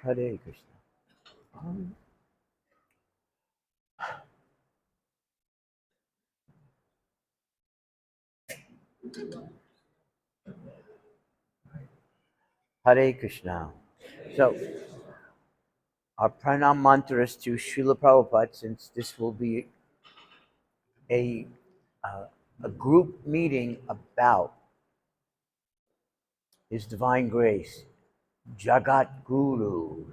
Hare Krishna. Hare Krishna. So, our pranam mantras to Srila Prabhupada, since this will be a, uh, a group meeting about His Divine Grace, Jagat Guru,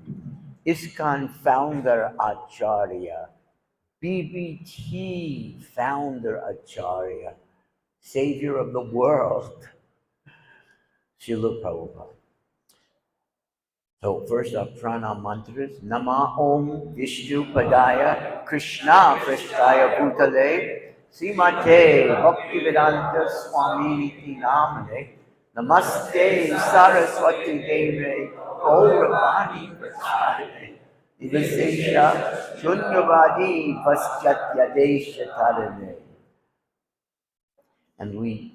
ISKCON founder Acharya, BBT founder Acharya, Savior of the world, Srila Prabhupada. So first our pranam mantras. Nama Om Vishnu Padaya Krishna Prasthaya Bhutale Srimate Bhaktivedanta Swami Iti Namane Namaste Saraswati Deve Gauravani Prasade Nivasesha Shunyavadi Paschatya Desha Tarane. And we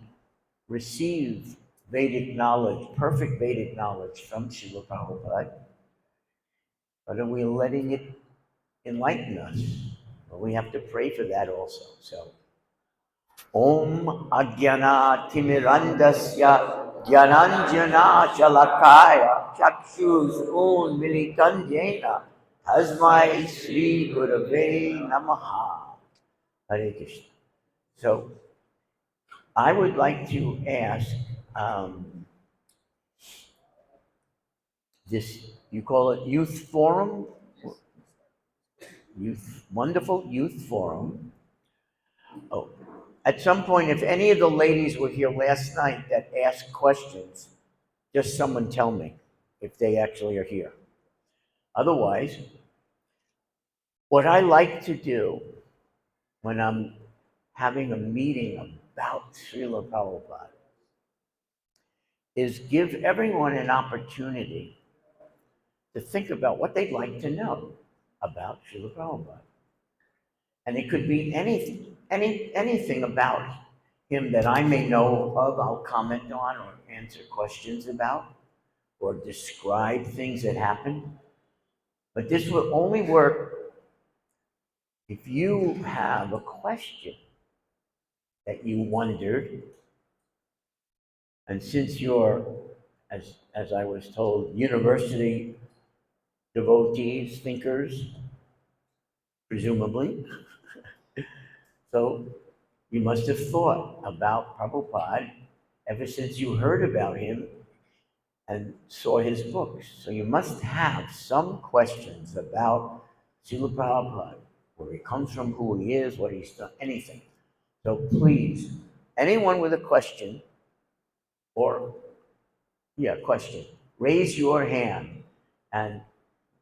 receive Vedic knowledge, perfect Vedic knowledge from Srila Prabhupada. But are we letting it enlighten us? Well, we have to pray for that also. So, Om Ajnana Timirandasya Gyananjana Chalakaya Chakshus Unmilitanjena Tasmai Sri Gurave Namaha. Hare Krishna. So, I would like to ask this, you call it Youth Forum? Wonderful Youth Forum. Oh, at some point, if any of the ladies were here last night that asked questions, just someone tell me if they actually are here. Otherwise, what I like to do when I'm having a meeting about Srila Prabhupada is give everyone an opportunity to think about what they'd like to know about Srila Prabhupada. And it could be anything about him that I may know of, I'll comment on or answer questions about or describe things that happened. But this will only work if you have a question that you wondered. And since you're, as I was told, university devotees, thinkers, presumably, so you must have thought about Prabhupada ever since you heard about him and saw his books. So you must have some questions about Srila Prabhupada, where he comes from, who he is, what he's done, anything. So please, anyone with a question question, raise your hand. And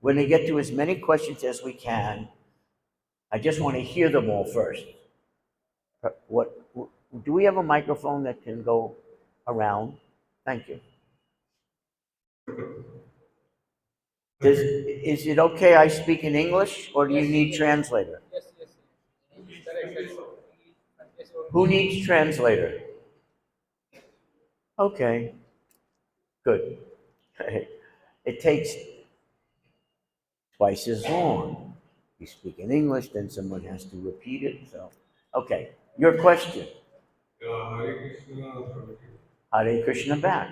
when we get to as many questions as we can, I just want to hear them all first. Do we have a microphone that can go around? Thank you. Is it okay I speak in English, or do you need translator? Yes. Correct. Who needs translator? Okay, good. It takes twice as long. You speak in English, then someone has to repeat it. So, okay, your question. Hare Krishna. Hare Krishna back.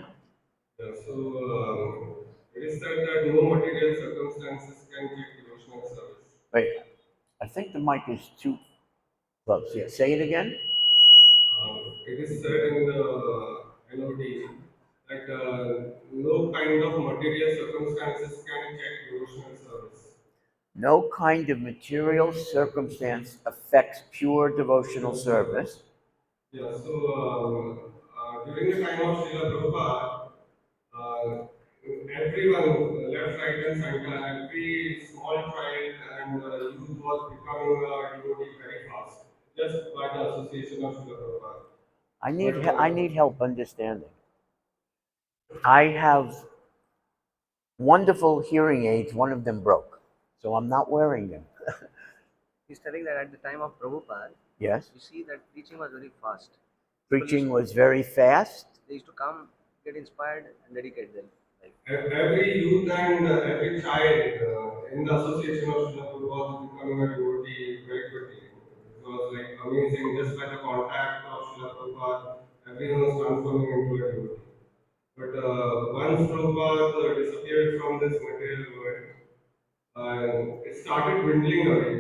Yeah, so it is said that no material circumstances can get devotional service. Wait, I think the mic is too close. Yeah, say it again. It is said in the NOD that no kind of material circumstances can check devotional service. No kind of material circumstance affects pure devotional service. Yeah, so during the time of Srila Prabhupada, everyone, left, right, and center, every small child and youth was becoming a devotee very fast, just by the association of Srila Prabhupada. I need help understanding. I have wonderful hearing aids. One of them broke, so I'm not wearing them. He's telling that at the time of Prabhupada, Yes, you see that preaching was very fast. preaching was very fast. They used to come, get inspired, and dedicate them. Like, Every youth and every child in the association of Srila Prabhupada is becoming a devotee very quickly. It was like amazing, just by the contact of Srila Prabhupada, everyone was transforming into a devotee. But once Prabhupada disappeared from this material world, it started dwindling away.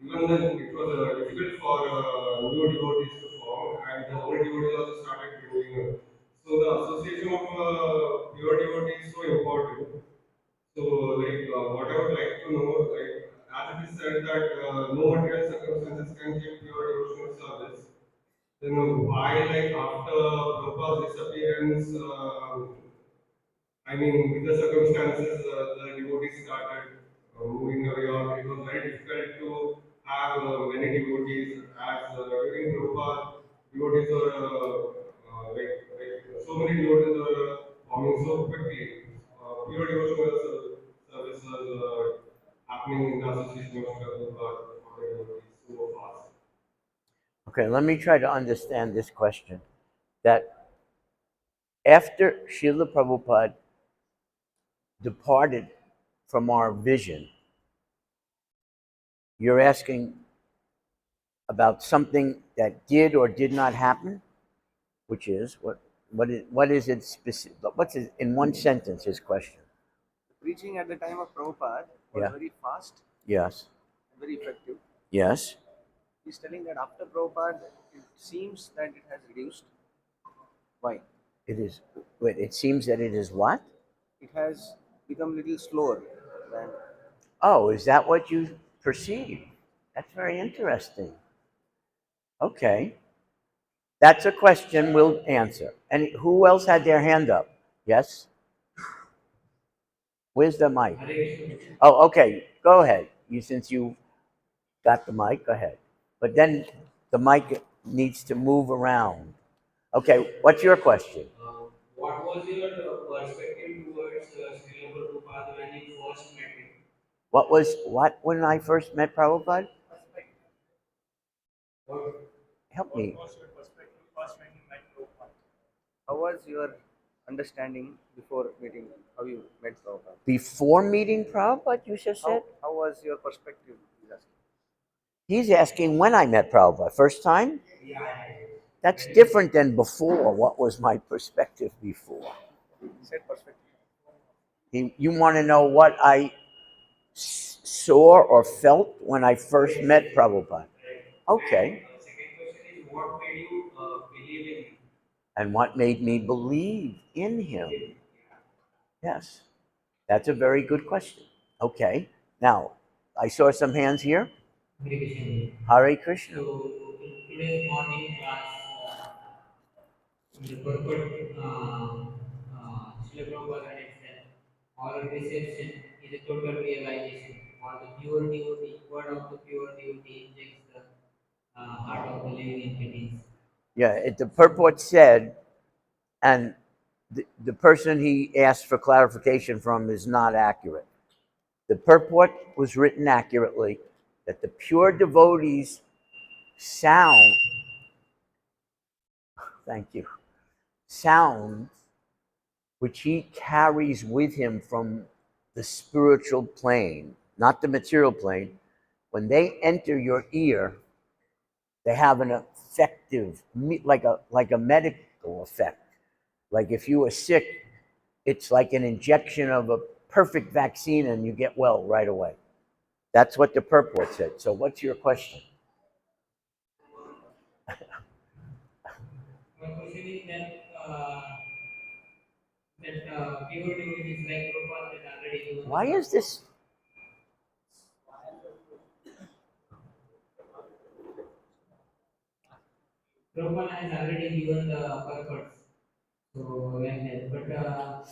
Even then, it was difficult for new devotees to form, and the old devotees also started dwindling away. So the association of pure devotees is so important. So, what I would like to know, as it is said that no material circumstances can give pure devotional service, then why, after Prabhupada's disappearance, with the circumstances, the devotees started moving away, or it was very difficult to have many devotees. As during Prabhupada, devotees were so many devotees were forming so quickly. Pure devotional service was happening in the association of Prabhupada for the devotees so fast. Okay, let me try to understand this question. That after Srila Prabhupada departed from our vision, you're asking about something that did or did not happen, which is what is it specific? What's it, in one sentence? His question. preaching at the time of Prabhupada was Yeah. very fast Yes. and very effective. Yes. He's telling that after Prabhupada, it seems that it has reduced. Why? It is. Wait. It seems that it is what? It has become a little slower than. Oh, is that what you perceive? That's very interesting. Okay. That's a question we'll answer. And who else had their hand up? Yes? Where's the mic? Oh, okay. Go ahead. Since you got the mic, go ahead. But then the mic needs to move around. Okay, what's your question? What was your perspective towards Srila Prabhupada when you first met him? What when I first met Prabhupada? What, Help me. what was your perspective first when you met Prabhupada? How was your understanding before meeting? How you met Prabhupada? Before meeting Prabhupada, you just said? How was your perspective? He's asking. He's asking when I met Prabhupada. First time? Yeah, That's different than before. What was my perspective before? He said perspective. You want to know what I saw or felt when I first met Prabhupada? Okay. second question is what made you believe in him? And what made me believe in him? Yes. That's a very good question. Okay. Now, I saw some hands here. Hare Krishna. Hare Krishna. So, in today's morning class, in the purport, Srila Prabhupada had said, all reception is a total realization. For the pure devotee, word of the pure devotee injects the heart of the living entities. Yeah, the purport said, and the person he asked for clarification from is not accurate. The purport was written accurately that the pure devotee's sound, thank you, sound which he carries with him from the spiritual plane, not the material plane, when they enter your ear, they have an effective, like a medical effect. Like if you were sick, it's like an injection of a perfect vaccine and you get well right away. That's what the purport said. So what's your question? My question is that pure devotees like Prabhupada that already given Why is this? Prabhupada has already given the purpose. So like that. But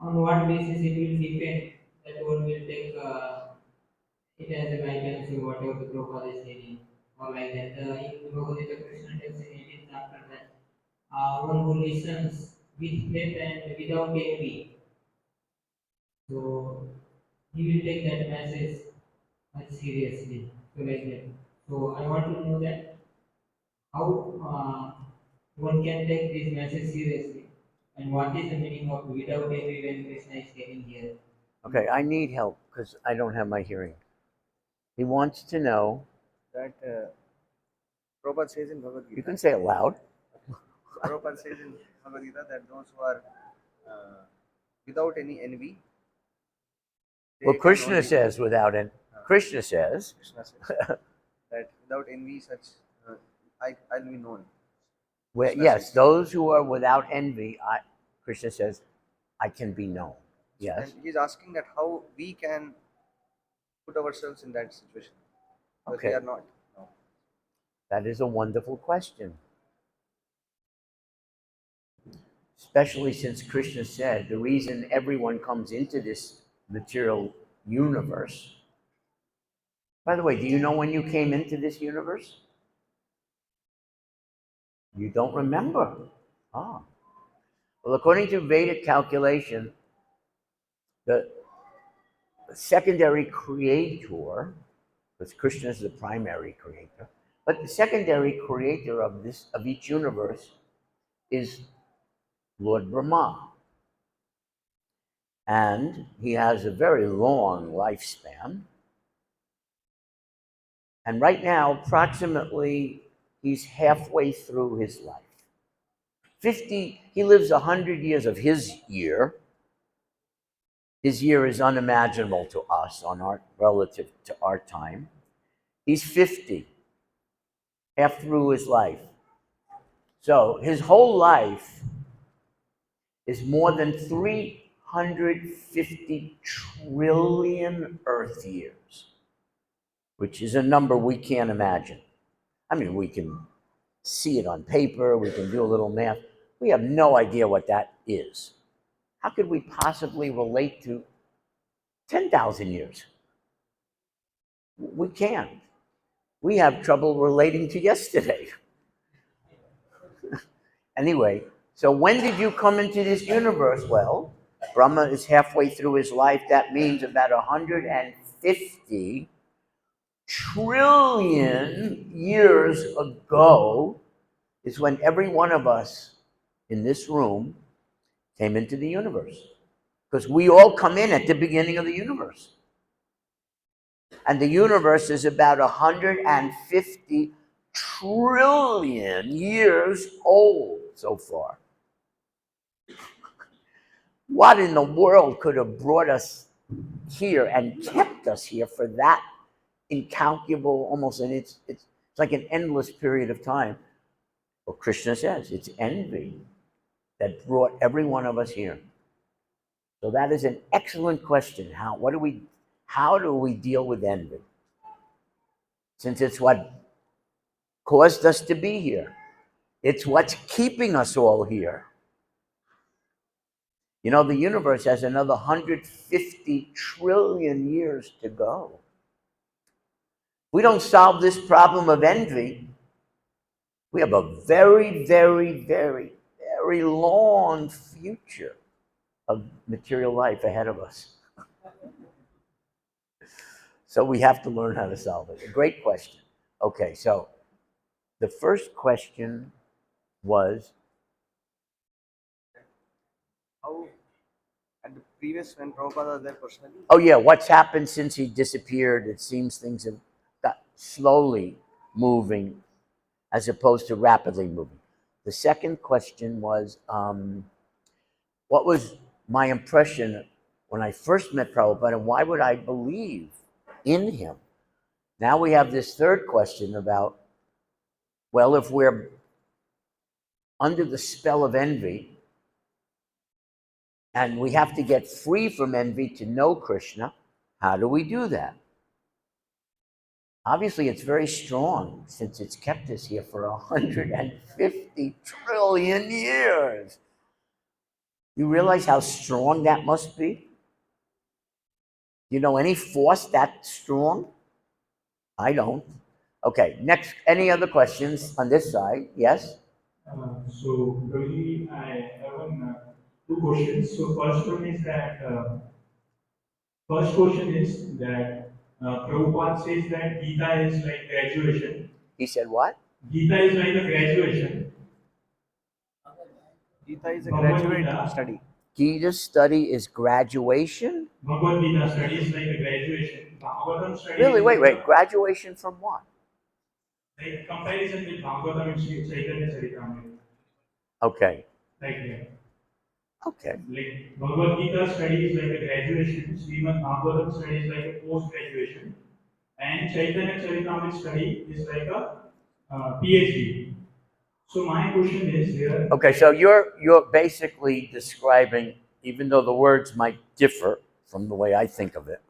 on what basis it will depend that one will take it as a guidance or whatever the Prabhupada is saying or like that. In Bhagavad Gita, Krishna tells in 18th chapter that one who listens with faith and without envy, so he will take that message much seriously. So like that. So I want to know that how one can take this message seriously. And what is the meaning of without envy when Krishna is getting here? Okay, I need help because I don't have my hearing. He wants to know. That Prabhupada says in Bhagavad You Gita. can say it loud. Prabhupada says in Bhagavad Gita that those who are without any envy. they Well, can Krishna only- says without it. Krishna says Krishna says that without envy, such I'll be known. Krishna yes, says. those who are without envy, Krishna says, I can be known. Yes. And he's asking that how we can put ourselves in that situation. Because we Okay. are not. No. That is a wonderful question. Especially since Krishna said the reason everyone comes into this material universe. By the way, do you know when you came into this universe? You don't remember. Ah. Well, according to Vedic calculation, the secondary creator, because Krishna is the primary creator, but the secondary creator of each universe is Lord Brahma. And he has a very long lifespan. And right now, approximately, he's halfway through his life. He lives 100 years of his year. His year is unimaginable to us relative to our time. He's 50, half through his life. So his whole life is more than 350 trillion Earth years, which is a number we can't imagine. I mean, we can see it on paper, we can do a little math. We have no idea what that is. How could we possibly relate to 10,000 years? We can't. We have trouble relating to yesterday. Anyway, so when did you come into this universe? Well, Brahma is halfway through his life. That means about 150 trillion years ago is when every one of us in this room came into the universe. Because we all come in at the beginning of the universe. And the universe is about 150 trillion years old so far. What in the world could have brought us here and kept us here for that incalculable, almost, and it's like an endless period of time? Well, Krishna says it's envy that brought every one of us here. So that is an excellent question. How do we deal with envy? Since it's what caused us to be here. It's what's keeping us all here. You know, the universe has another 150 trillion years to go. If we don't solve this problem of envy, we have a very, very, very, very long future of material life ahead of us. So we have to learn how to solve it. A great question. Okay, so the first question was, How at the previous when Prabhupada was there personally. oh yeah, what's happened since he disappeared? It seems things have got slowly moving as opposed to rapidly moving. The second question was, what was my impression when I first met Prabhupada, and why would I believe in him? Now we have this third question about, well, if we're under the spell of envy, and we have to get free from envy to know Krishna, how do we do that? Obviously, it's very strong since it's kept us here for 150 trillion years. You realize how strong that must be? You know any force that strong? I don't. Okay, next, any other questions on this side? Yes? So, really, I have two questions. So, first question is that Prabhupada says that Gita is like graduation. He said what? Gita is like a graduation. Gita is a Bhagavad graduate Gita. study. Gita study is graduation? Bhagavad Gita study is like a graduation. Bhagavatam study Really? is Wait, like wait. Graduation from what? like comparison with Bhagavatam and Chaitanya Charitamrita. Okay. Like that. Okay. Like Bhagavad Gita study is like a graduation, Srimad Bhagavatam study is like a post-graduation, and Chaitanya Charitamrita study is like a PhD. So my question is here. Okay, so you're basically describing, even though the words might differ from the way I think of it,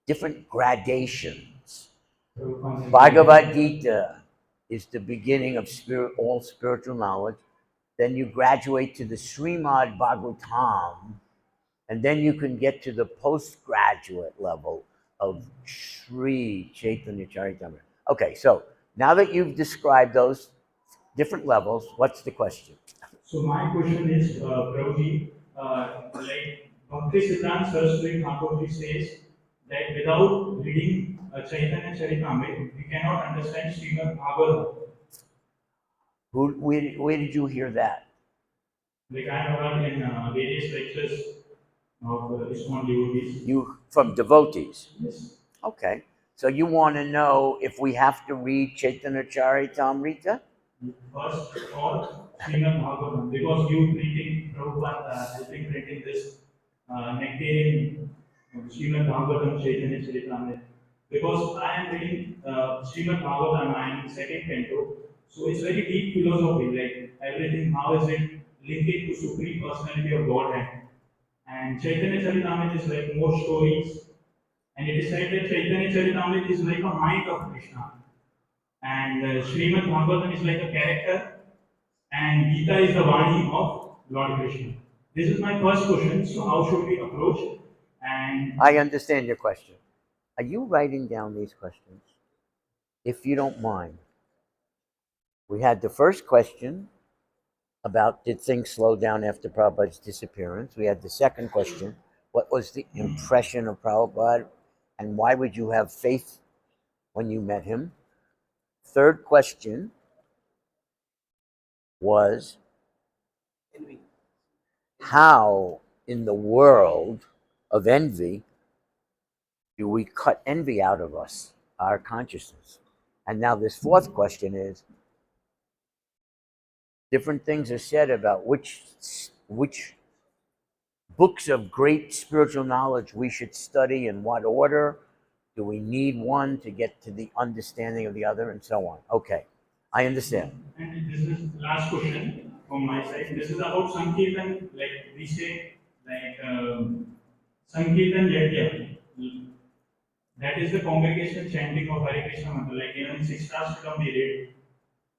different gradations. Bhagavad Gita is the beginning of all spiritual knowledge. Then you graduate to the Srimad Bhagavatam, and then you can get to the postgraduate level of Sri Chaitanya Charitamrita. Okay, so now that you've described those different levels, what's the question? So my question is, Prabhuji, like Bhaktisiddhanta Saraswati Thakurji says that without reading Chaitanya Charitamrita, we cannot understand Srimad Bhagavatam. Where did you hear that? Like I have heard in various lectures of ISKCON devotees. You from devotees? Yes. Okay. So you want to know if we have to read Chaitanya Charitamrita? First or Srimad Bhagavatam, because you printing Prabhupada helping printing this nectarian Srimad Bhagavatam Chaitanya Charitamrita. Because I am reading Srimad Bhagavatam, I am in second canto, so it's very deep philosophy, like everything, how is it linking to Supreme Personality of Godhead. And Chaitanya Charitamrita is like more stories, and it is said that Chaitanya Charitamrita is like a mind of Krishna. And Srimad Bhagavatam is like a character, and Gita is the Vani of Lord Krishna. This is my first question. So, how should we approach? And I understand your question. Are you writing down these questions? If you don't mind. We had the first question about did things slow down after Prabhupada's disappearance. We had the second question, what was the impression of Prabhupada and why would you have faith when you met him? Third question was Envy. how in the world of envy do we cut envy out of us, our consciousness? And now this fourth question is, different things are said about which books of great spiritual knowledge we should study in what order. Do we need one to get to the understanding of the other, and so on? Okay, I understand. And this is last question from my side. This is about Sankirtan, like we say, like Sankirtan Yajna. That is the congregational chanting of Hare Krishna mantra, like even 6 stars become the rate.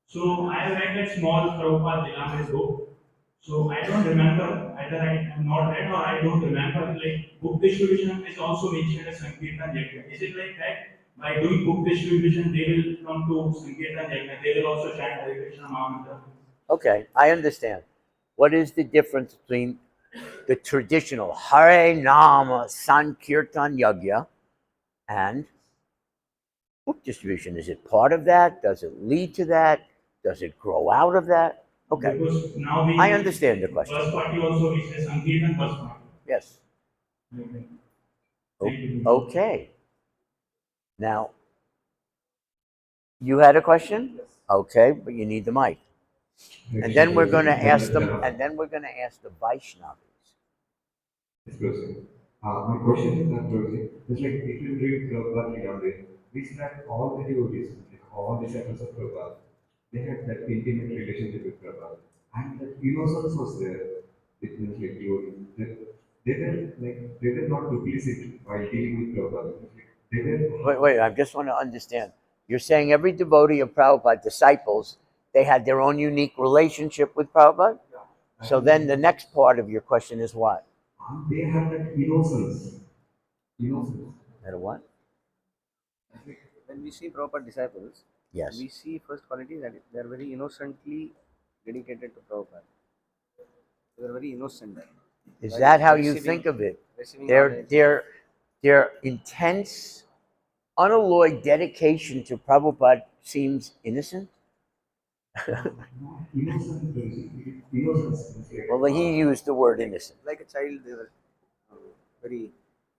So I have read that small Prabhupada Dilamrit book. So I don't remember, either I am not read or I don't remember, like book distribution is also mentioned as Sankirtan Yajna. Is it like that? By doing book distribution, they will come to Sankirtan Yajna, they will also chant Hare Krishna Mahamantra. Okay, I understand. What is the difference between the traditional Hare Nama Sankirtan Yajna and book distribution? Is it part of that? Does it lead to that? Does it grow out of that? Okay. Because now we I understand the question. First party also we say Sankirtan first party. Yes. Okay. O- Thank you. Okay. Now, you had a question? Okay, but you need the mic. And then we're going to ask them, and then we're going to ask the Vaishnavas. Yes, Prabhuji. My question is that, Prabhuji, it's like if you read Prabhupada Leander, we see that all the devotees, like all disciples of Prabhupada, they had that intimate relationship with Prabhupada. And that innocence was there. It means like devotees. They were not duplicit while dealing with Prabhupada. They were Wait, I just want to understand. You're saying every devotee of Prabhupada, disciples, they had their own unique relationship with Prabhupada? So then the next part of your question is what? they had that innocence. Innocence. That a what? When we see proper disciples, Yes. we see first quality that they are very innocently dedicated to Prabhupada. They are very innocent. Is While that how you receiving- think of it? receiving Their knowledge. their intense, unalloyed dedication to Prabhupada seems innocent? Innocent, innocence. It's like, Well, he used the word innocent. Like a child, they were very,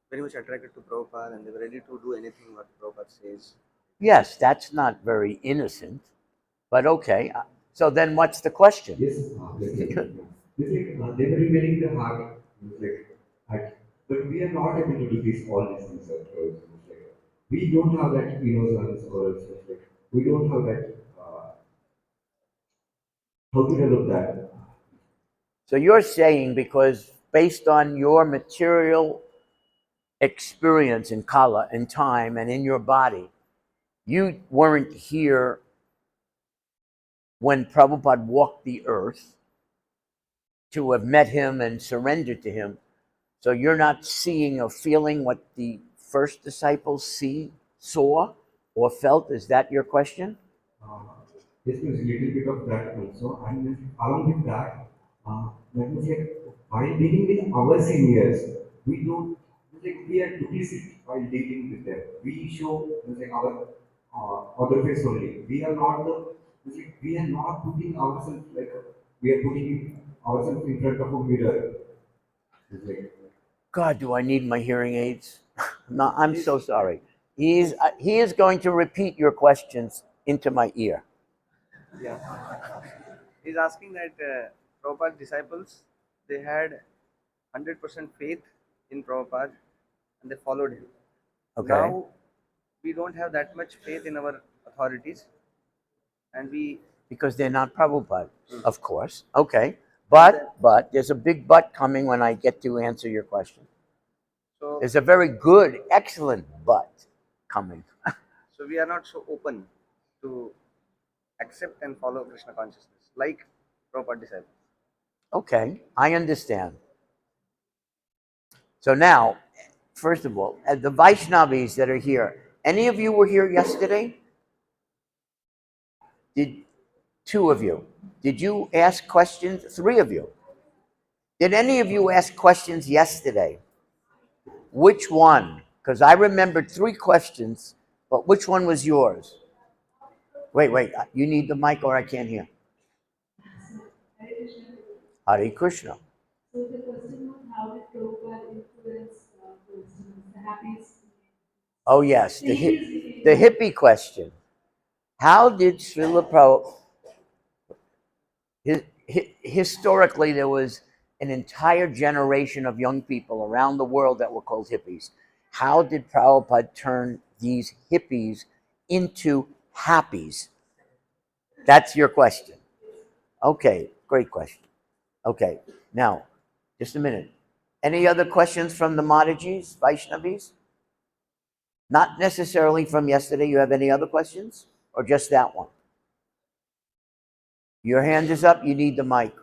very much attracted to Prabhupada, and they were ready to do anything what Prabhupada says. Yes, that's not very innocent, but okay. So then what's the question? yes, that's it. Yeah. It's like they were remaining the heart. It's like, but we are not able to do this all these things at first. It's like, we don't have that innocence or else it's like we don't have that how to develop that. So you're saying because based on your material experience in kala, in time, and in your body, you weren't here when Prabhupada walked the earth to have met him and surrendered to him. So you're not seeing or feeling what the first disciples saw, or felt. Is that your question? Uh, yes, there's a little bit of that also, and then along with that, that was like while dealing with our seniors, we don't like we are duplicit while dealing with them. We show like our other face only. We are not like, we are not putting ourselves like we are putting ourselves in front of a mirror. It's like, God, do I need my hearing aids? No, I'm so sorry. He is going to repeat your questions into my ear. Yeah. He's asking that Prabhupada's disciples, they had 100% faith in Prabhupada and they followed him. Okay. Now, we don't have that much faith in our authorities, and we Because they're not Prabhupada, of course. Okay. But there's a big but coming when I get to answer your question. so There's a very good, excellent but coming. so we are not so open to accept and follow Krishna consciousness like Prabhupada disciples. Okay, I understand. So now, first of all, the Vaishnavis that are here, any of you were here yesterday? Did two of you? Did you ask questions? Three of you. Did any of you ask questions yesterday? Which one? Because I remembered three questions, but which one was yours? Wait, you need the mic or I can't hear. Hare Krishna. So the question was, how did Prabhupada influence the happiest? Oh yes, the hippie question. How did Srila Prabhupada, historically there was an entire generation of young people around the world that were called hippies. How did Prabhupada turn these hippies into happies? That's your question. Okay, great question. Okay, now, just a minute. Any other questions from the Madhajis, Vaishnavis? Not necessarily from yesterday. You have any other questions? Or just that one? Your hand is up. You need the mic.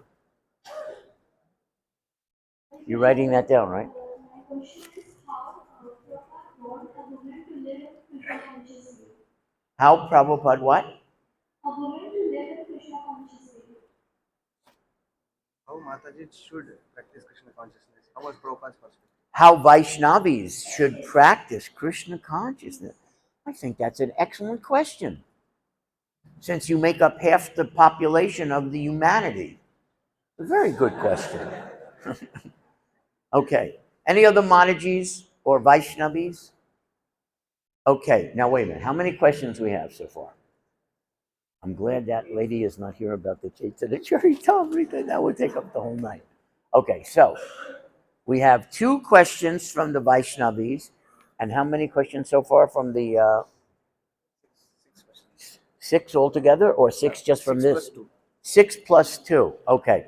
You're writing that down, right? My question is how Prabhupada want a woman to live in Krishna consciously. How Prabhupada what? A woman to live in Krishna consciously. How Mataji should practice Krishna consciousness? How was Prabhupada's perspective? How Vaishnavis should practice Krishna consciousness? I think that's an excellent question. Since you make up half the population of the humanity. A very good question. Okay. Any other Madhajis or Vaishnavis? Okay, now wait a minute. How many questions we have so far? I'm glad that lady is not here about the Chaitanya Charitamrita. That would take up the whole night. Okay, so we have two questions from the Vaishnavis. And how many questions so far from the six altogether, or six just from this? 2. 6 plus 2. Okay.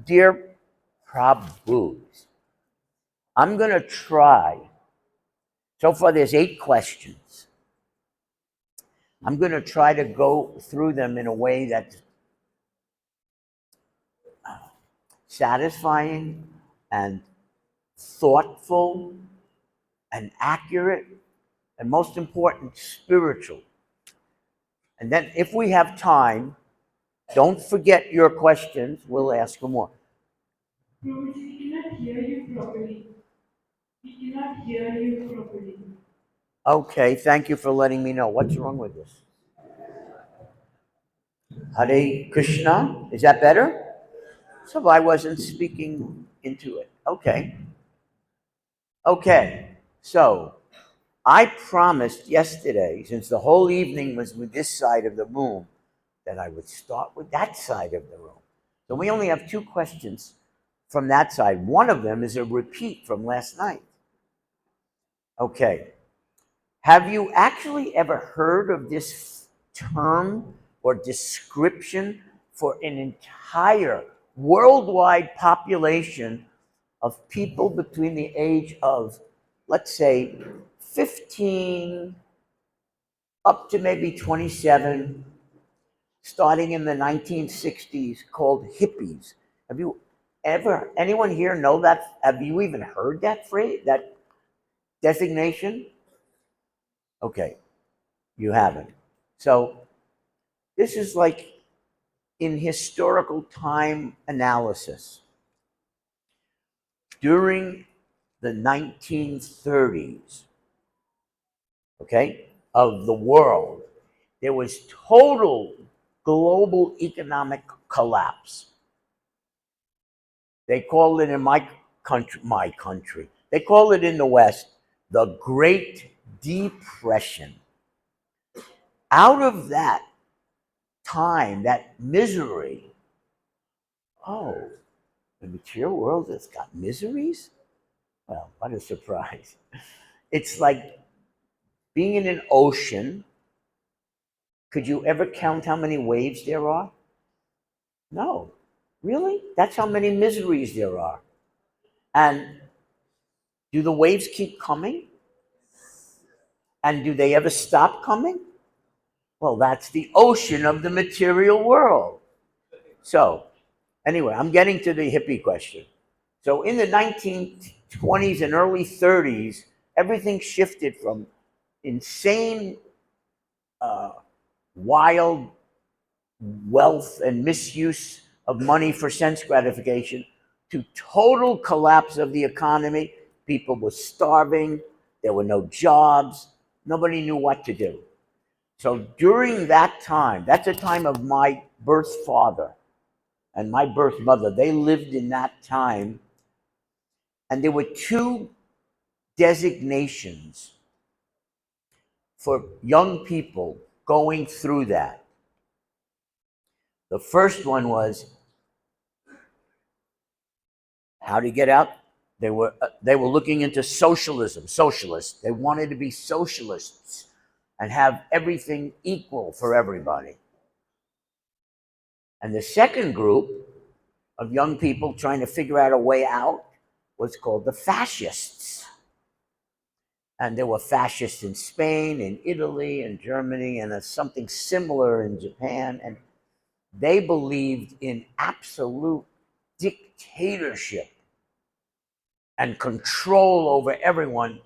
Dear Prabhus, I'm going to try. So far, there's 8 questions. I'm going to try to go through them in a way that's satisfying and thoughtful and accurate, and most important, spiritual. And then if we have time, don't forget your questions. We'll ask for more. Prabhuji, we cannot hear you properly. We cannot hear you properly. Okay, thank you for letting me know. What's wrong with this? Hare Krishna. Is that better? So I wasn't speaking into it. Okay. Okay. So I promised yesterday, since the whole evening was with this side of the room, that I would start with that side of the room. So we only have two questions from that side. One of them is a repeat from last night. Okay. Have you actually ever heard of this term or description for an entire worldwide population of people between the age of, let's say, 15 up to maybe 27, starting in the 1960s, called hippies? Have you ever, anyone here know that? Have you even heard that phrase, that designation? Okay, you haven't. So this is like in historical time analysis. During the 1930s, okay, of the world, there was total global economic collapse. They call it in my country, they call it in the West, the Great Depression. Out of that time, that misery, oh, the material world has got miseries? Well, what a surprise. It's like being in an ocean. Could you ever count how many waves there are? No. Really? That's how many miseries there are. And do the waves keep coming? And do they ever stop coming? Well, that's the ocean of the material world. So, anyway, I'm getting to the hippie question. So, in the 1920s and early 30s, everything shifted from insane, wild wealth and misuse of money for sense gratification to total collapse of the economy. People were starving, there were no jobs, nobody knew what to do. So during that time, that's the time of my birth father and my birth mother. They lived in that time, and there were two designations for young people going through that. The first one was how to get out. They were looking into socialism, socialists. They wanted to be socialists and have everything equal for everybody. And the second group of young people trying to figure out a way out was called the fascists. And there were fascists in Spain, in Italy, in Germany, and something similar in Japan. And they believed in absolute dictatorship and control over everyone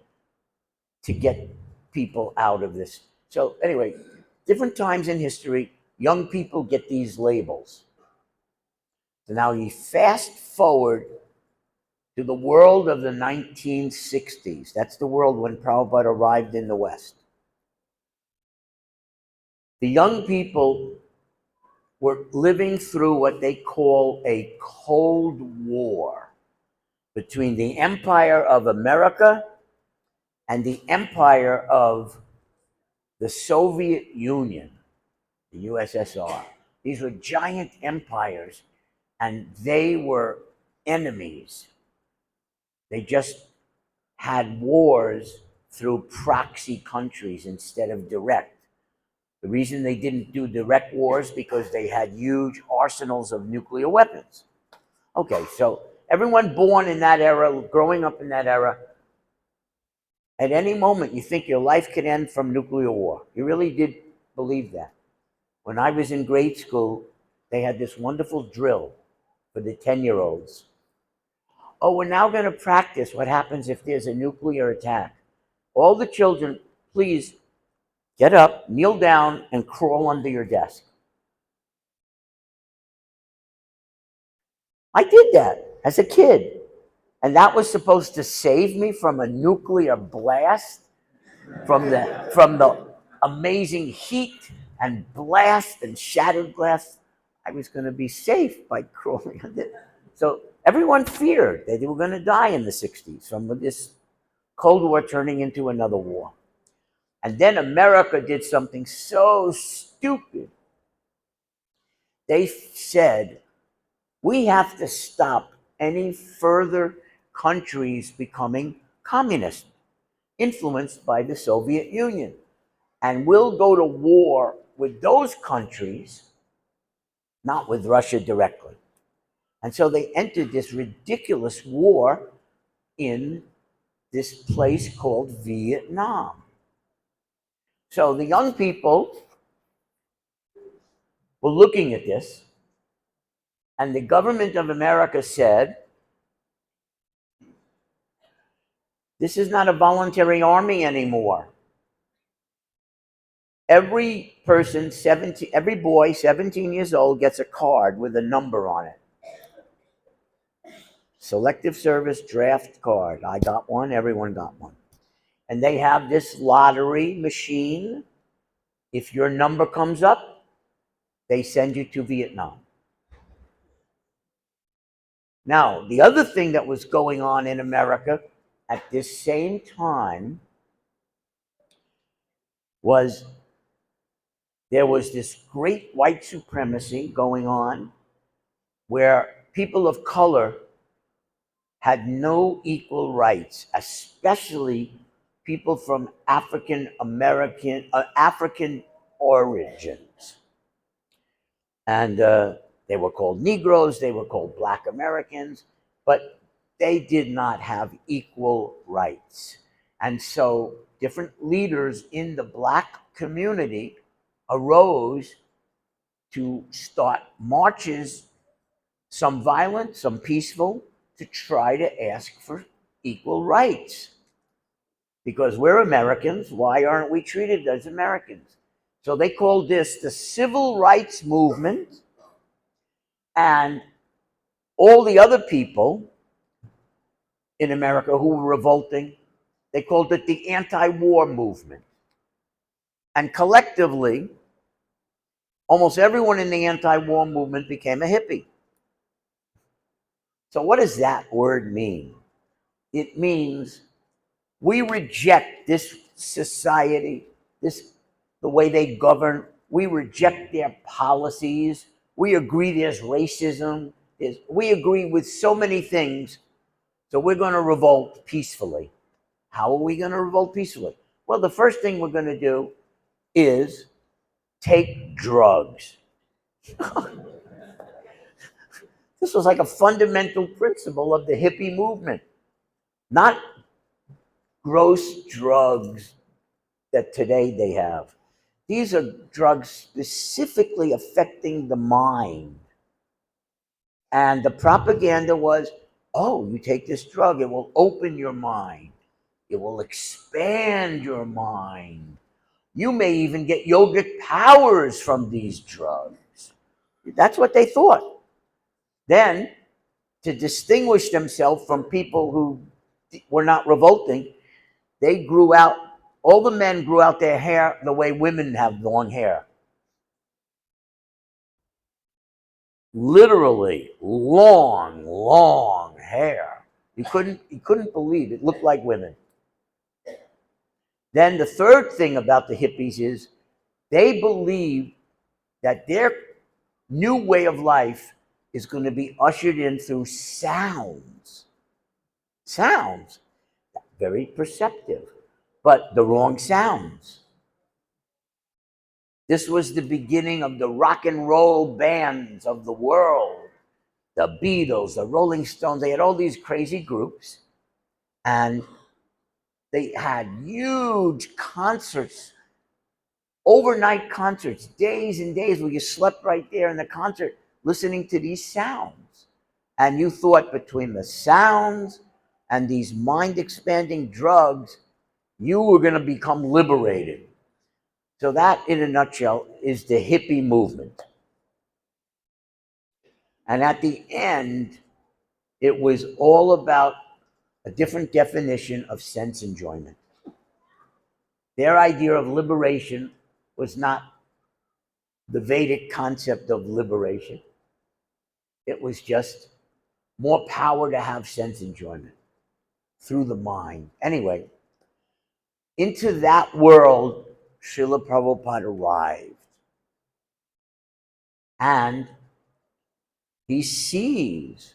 to get people out of this. So anyway, different times in history, young people get these labels. So now you fast forward to the world of the 1960s. That's the world when Prabhupada arrived in the West. The young people were living through what they call a Cold War between the Empire of America and the Empire of the Soviet Union, the USSR. These were giant empires, and they were enemies. They just had wars through proxy countries instead of direct. The reason they didn't do direct wars because they had huge arsenals of nuclear weapons. Okay, so everyone born in that era, growing up in that era, at any moment you think your life could end from nuclear war. You really did believe that. When I was in grade school, they had this wonderful drill for the 10-year-olds. Oh, we're now going to practice what happens if there's a nuclear attack. All the children, please get up, kneel down, and crawl under your desk. I did that as a kid. And that was supposed to save me from a nuclear blast, from the amazing heat and blast and shattered glass. I was going to be safe by crawling on it. So everyone feared that they were going to die in the 60s from this Cold War turning into another war. And then America did something so stupid. They said, we have to stop any further countries becoming communist, influenced by the Soviet Union. And we'll go to war with those countries, not with Russia directly. And so they entered this ridiculous war in this place called Vietnam. So the young people were looking at this, and the government of America said, this is not a voluntary army anymore. Every person, every boy 17 years old gets a card with a number on it. Selective service draft card. I got one, everyone got one. And they have this lottery machine. If your number comes up, they send you to Vietnam. Now, the other thing that was going on in America at this same time was there was this great white supremacy going on where people of color had no equal rights, especially people from African origins. And they were called Negroes, they were called Black Americans, but they did not have equal rights. And so different leaders in the Black community arose to start marches, some violent, some peaceful, to try to ask for equal rights. Because we're Americans, why aren't we treated as Americans? So they called this the Civil Rights Movement, and all the other people in America who were revolting, they called it the anti-war movement. And collectively, almost everyone in the anti-war movement became a hippie. So what does that word mean? It means we reject this society, the way they govern. We reject their policies. We agree there's racism. We agree with so many things. So we're going to revolt peacefully. How are we going to revolt peacefully? Well, the first thing we're going to do is take drugs. This was like a fundamental principle of the hippie movement. Not gross drugs that today they have. These are drugs specifically affecting the mind. And the propaganda was, oh, you take this drug, it will open your mind. It will expand your mind. You may even get yogic powers from these drugs. That's what they thought. Then, to distinguish themselves from people who were not revolting, they grew out, all the men grew out their hair the way women have long hair. Literally long hair. You couldn't believe it. Looked like women. Then the third thing about the hippies is they believe that their new way of life is going to be ushered in through sounds. Sounds. Very perceptive, but the wrong sounds. This was the beginning of the rock and roll bands of the world. The Beatles, the Rolling Stones, they had all these crazy groups, and they had huge concerts, overnight concerts, days and days where you slept right there in the concert listening to these sounds. And you thought between the sounds and these mind-expanding drugs, you were going to become liberated. So that, in a nutshell, is the hippie movement. And at the end, it was all about a different definition of sense enjoyment. Their idea of liberation was not the Vedic concept of liberation. It was just more power to have sense enjoyment through the mind. Anyway, into that world, Srila Prabhupada arrived. And he sees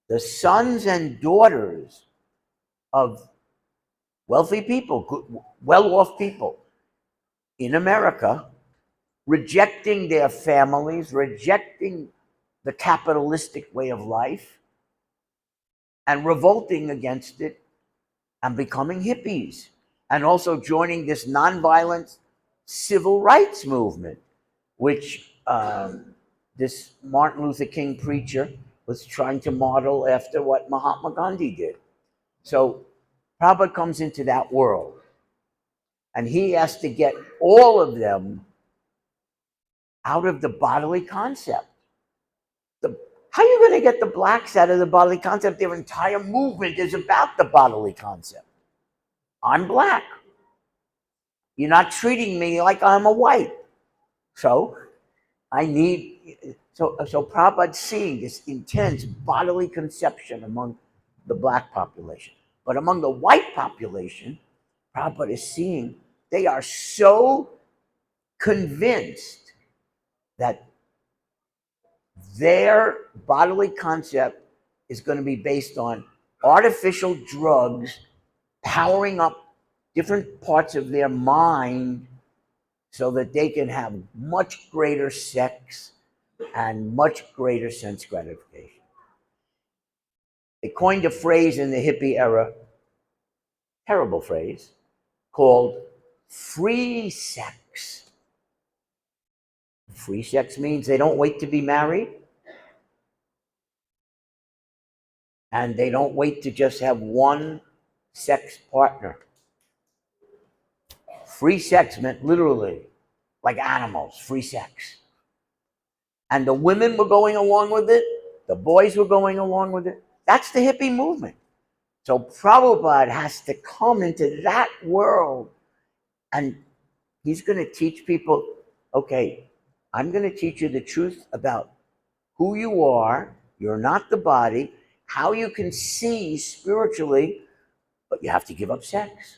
the sons and daughters of wealthy people, well-off people in America, rejecting their families, rejecting the capitalistic way of life, and revolting against it, and becoming hippies, and also joining this nonviolent civil rights movement, which this Martin Luther King preacher was trying to model after what Mahatma Gandhi did. So Prabhupada comes into that world, and he has to get all of them out of the bodily concept. How are you going to get the blacks out of the bodily concept? Their entire movement is about the bodily concept. I'm black. You're not treating me like I'm a white. So Prabhupada's seeing this intense bodily conception among the black population. But among the white population, Prabhupada is seeing they are so convinced that their bodily concept is going to be based on artificial drugs powering up different parts of their mind so that they can have much greater sex and much greater sense gratification. They coined a phrase in the hippie era, terrible phrase, called free sex. Free sex means they don't wait to be married, and they don't wait to just have one sex partner. Free sex meant literally like animals, free sex. And the women were going along with it, the boys were going along with it. That's the hippie movement. So Prabhupada has to come into that world, and he's going to teach people, okay, I'm going to teach you the truth about who you are. You're not the body, how you can see spiritually, but you have to give up sex.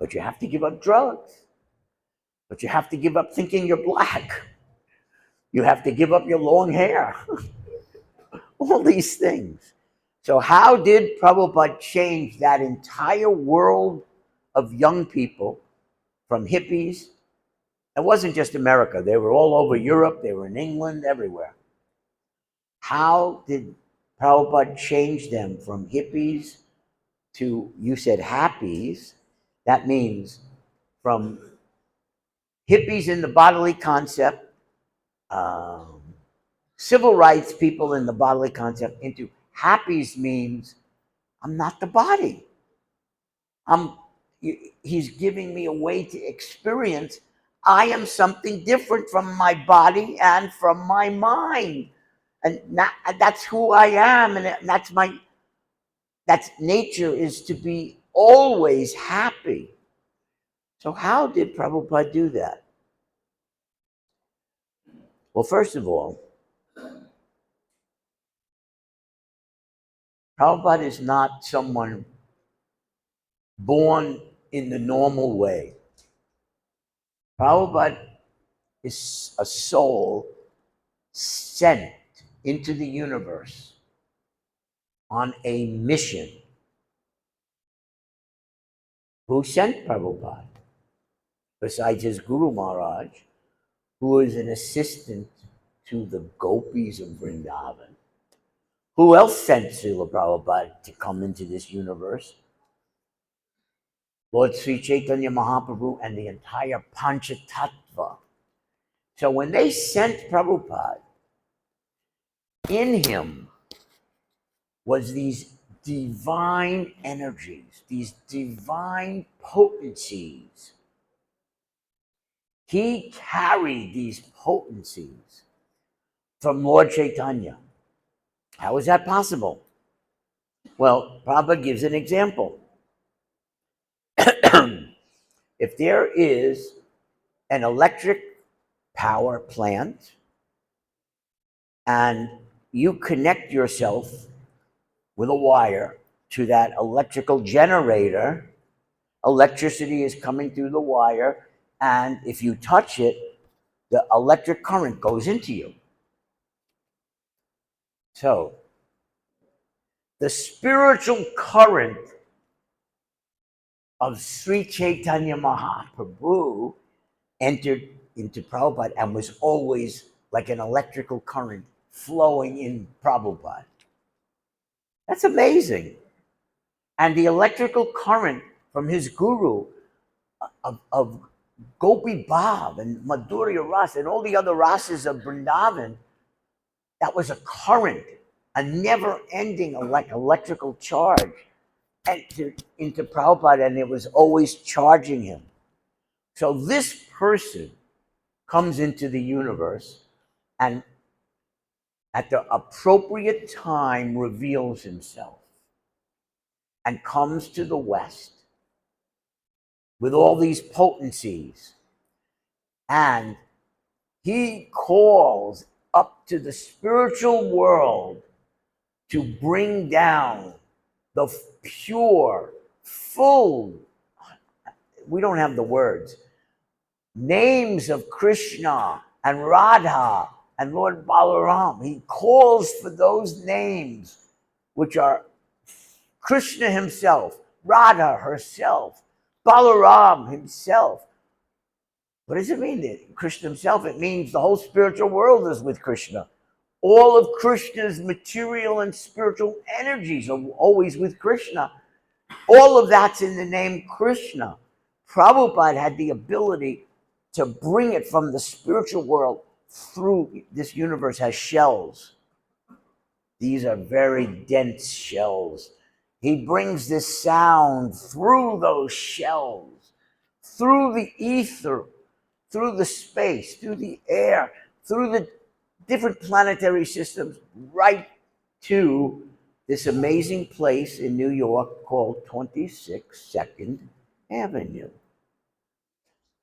But you have to give up drugs. But you have to give up thinking you're black. You have to give up your long hair. All these things. So how did Prabhupada change that entire world of young people from hippies? It wasn't just America. They were all over Europe. They were in England, everywhere. How did Prabhupada change them from hippies to, you said happies? That means from hippies in the bodily concept, civil rights people in the bodily concept, into happies means I'm not the body. He's giving me a way to experience I am something different from my body and from my mind. And that's who I am, and that's nature, is to be always happy. So how did Prabhupada do that? Well, first of all, Prabhupada is not someone born in the normal way. Prabhupada is a soul sent into the universe on a mission. Who sent Prabhupada? Besides his Guru Maharaj, who is an assistant to the gopis of Vrindavan. Who else sent Srila Prabhupada to come into this universe? Lord Sri Chaitanya Mahaprabhu and the entire Panchatattva. So when they sent Prabhupada, in him was these divine energies, these divine potencies. He carried these potencies from Lord Chaitanya. How is that possible? Well, Prabhupada gives an example. If there is an electric power plant, and you connect yourself with a wire to that electrical generator. Electricity is coming through the wire, and if you touch it, the electric current goes into you. So, the spiritual current of Sri Chaitanya Mahaprabhu entered into Prabhupada and was always like an electrical current flowing in Prabhupada. That's amazing. And the electrical current from his guru of Gopi Bhav and Madhurya Ras and all the other rasas of Vrindavan, that was a current, a never-ending electrical charge entered into Prabhupada, and it was always charging him. So this person comes into the universe and at the appropriate time reveals himself and comes to the West with all these potencies. And he calls up to the spiritual world to bring down the pure, full, we don't have the words, names of Krishna and Radha and Lord Balaram. He calls for those names, which are Krishna himself, Radha herself, Balaram himself. What does it mean that Krishna himself? It means the whole spiritual world is with Krishna. All of Krishna's material and spiritual energies are always with Krishna. All of that's in the name Krishna. Prabhupada had the ability to bring it from the spiritual world through. This universe has shells. These are very dense shells. He brings this sound through those shells, through the ether, through the space, through the air, through the different planetary systems, right to this amazing place in New York called 26 2nd Avenue.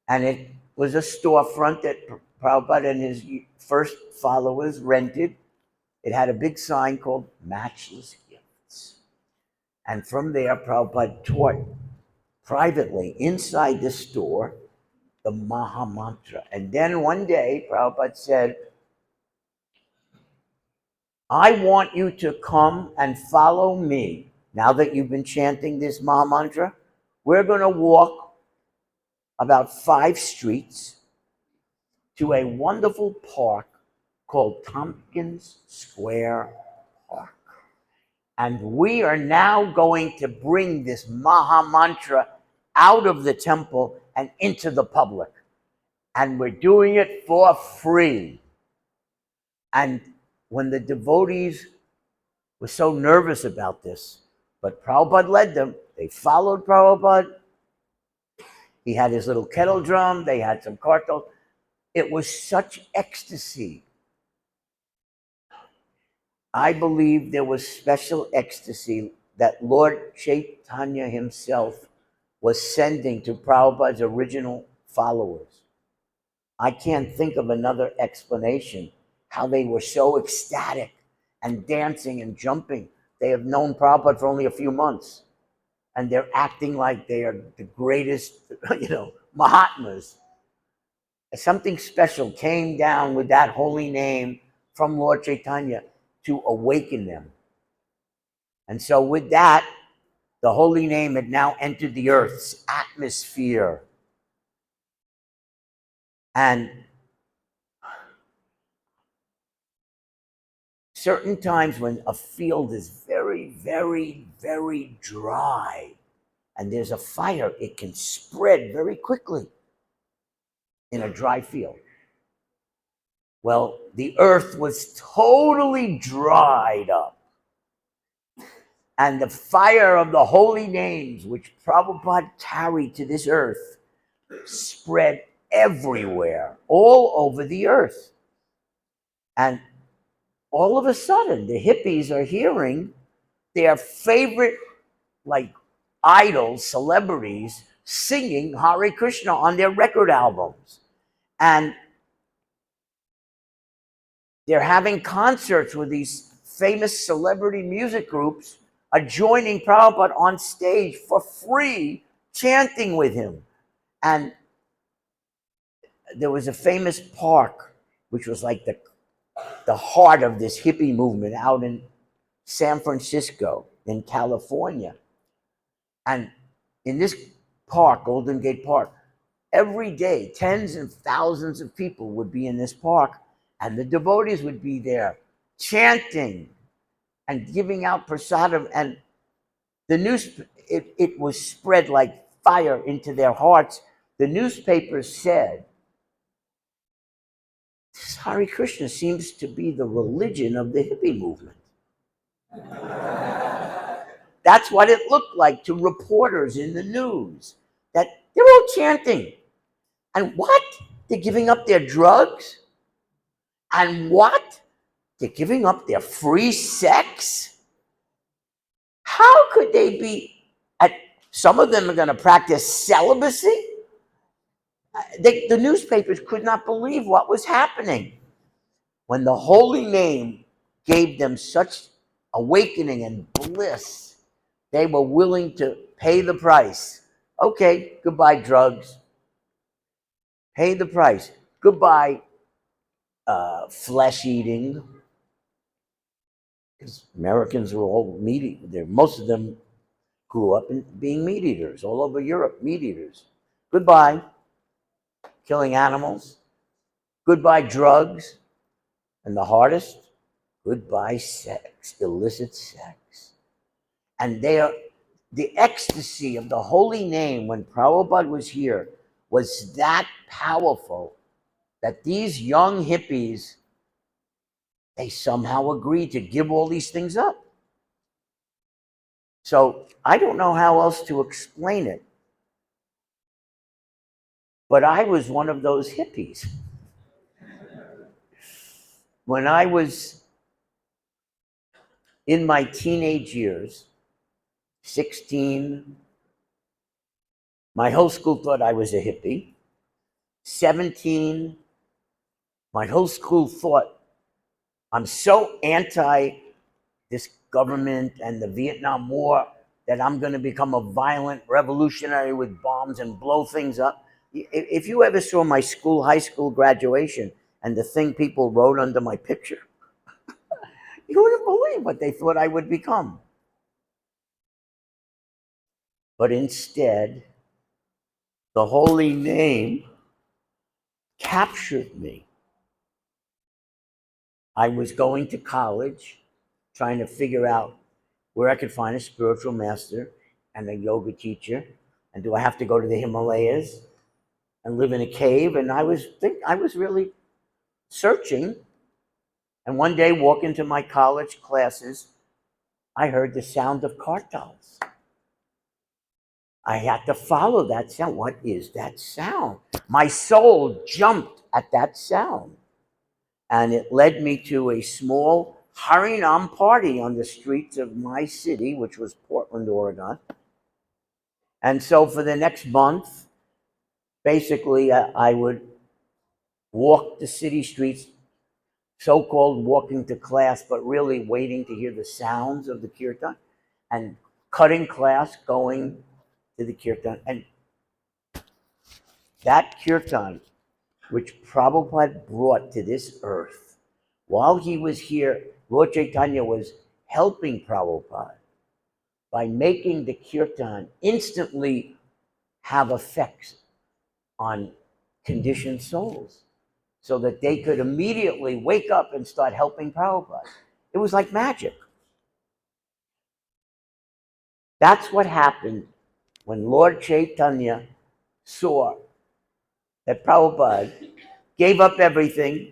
And it was a storefront that Prabhupada and his first followers rented. It had a big sign called Matchless Gifts. And from there, Prabhupada taught privately inside the store the Maha Mantra. And then one day, Prabhupada said, I want you to come and follow me. Now that you've been chanting this Maha Mantra, we're going to walk about 5 streets to a wonderful park called Tompkins Square Park. And we are now going to bring this Maha Mantra out of the temple and into the public. And we're doing it for free. And when the devotees were so nervous about this, but Prabhupada led them, they followed Prabhupada. He had his little kettle drum, they had some kartals. It was such ecstasy. I believe there was special ecstasy that Lord Chaitanya himself was sending to Prabhupada's original followers. I can't think of another explanation how they were so ecstatic and dancing and jumping. They have known Prabhupada for only a few months, and they're acting like they are the greatest, Mahatmas. Something special came down with that holy name from Lord Chaitanya to awaken them. And so with that, the holy name had now entered the earth's atmosphere. And certain times when a field is very, very, very dry and there's a fire, it can spread very quickly in a dry field. Well, the earth was totally dried up. And the fire of the holy names, which Prabhupada carried to this earth, spread everywhere, all over the earth. And all of a sudden, the hippies are hearing their favorite, idols, celebrities, singing Hare Krishna on their record albums. And They're having concerts with these famous celebrity music groups are joining Prabhupada on stage for free, chanting with him. And there was a famous park, which was like the heart of this hippie movement out in San Francisco, in California. And in this park, Golden Gate Park, every day, tens and thousands of people would be in this park, and the devotees would be there chanting and giving out prasadam. And the news, it was spread like fire into their hearts. The newspapers said, Hare Krishna seems to be the religion of the hippie movement. That's what it looked like to reporters in the news, that they're all chanting. And what? They're giving up their drugs? And what? They're giving up their free sex? How could they be? Some of them are going to practice celibacy? The newspapers could not believe what was happening. When the holy name gave them such awakening and bliss, they were willing to pay the price. Okay, goodbye drugs. Pay the price. Goodbye flesh eating. Because Americans were all meat eaters. Most of them grew up in being meat eaters. All over Europe, meat eaters. Goodbye killing animals. Goodbye drugs. And the hardest, goodbye sex, illicit sex. And the ecstasy of the holy name when Prabhupada was here was that powerful that these young hippies, they somehow agreed to give all these things up. So I don't know how else to explain it. But I was one of those hippies. When I was in my teenage years, 16, my whole school thought I was a hippie. 17, my whole school thought I'm so anti this government and the Vietnam War that I'm going to become a violent revolutionary with bombs and blow things up. If you ever saw my high school graduation and the thing people wrote under my picture, you wouldn't believe what they thought I would become. But instead, the holy name captured me. I was going to college, trying to figure out where I could find a spiritual master and a yoga teacher. And do I have to go to the Himalayas and live in a cave? And I was really searching. And one day, walking to my college classes, I heard the sound of kartals. I had to follow that sound. What is that sound? My soul jumped at that sound. And it led me to a small Harinam party on the streets of my city, which was Portland, Oregon. And so for the next month, basically, I would walk the city streets, so-called walking to class, but really waiting to hear the sounds of the kirtan, and cutting class, going to the kirtan. And that kirtan, which Prabhupada brought to this earth, while he was here, Lord Chaitanya was helping Prabhupada by making the kirtan instantly have effects on conditioned souls so that they could immediately wake up and start helping Prabhupada. It was like magic. That's what happened when Lord Chaitanya saw that Prabhupada gave up everything,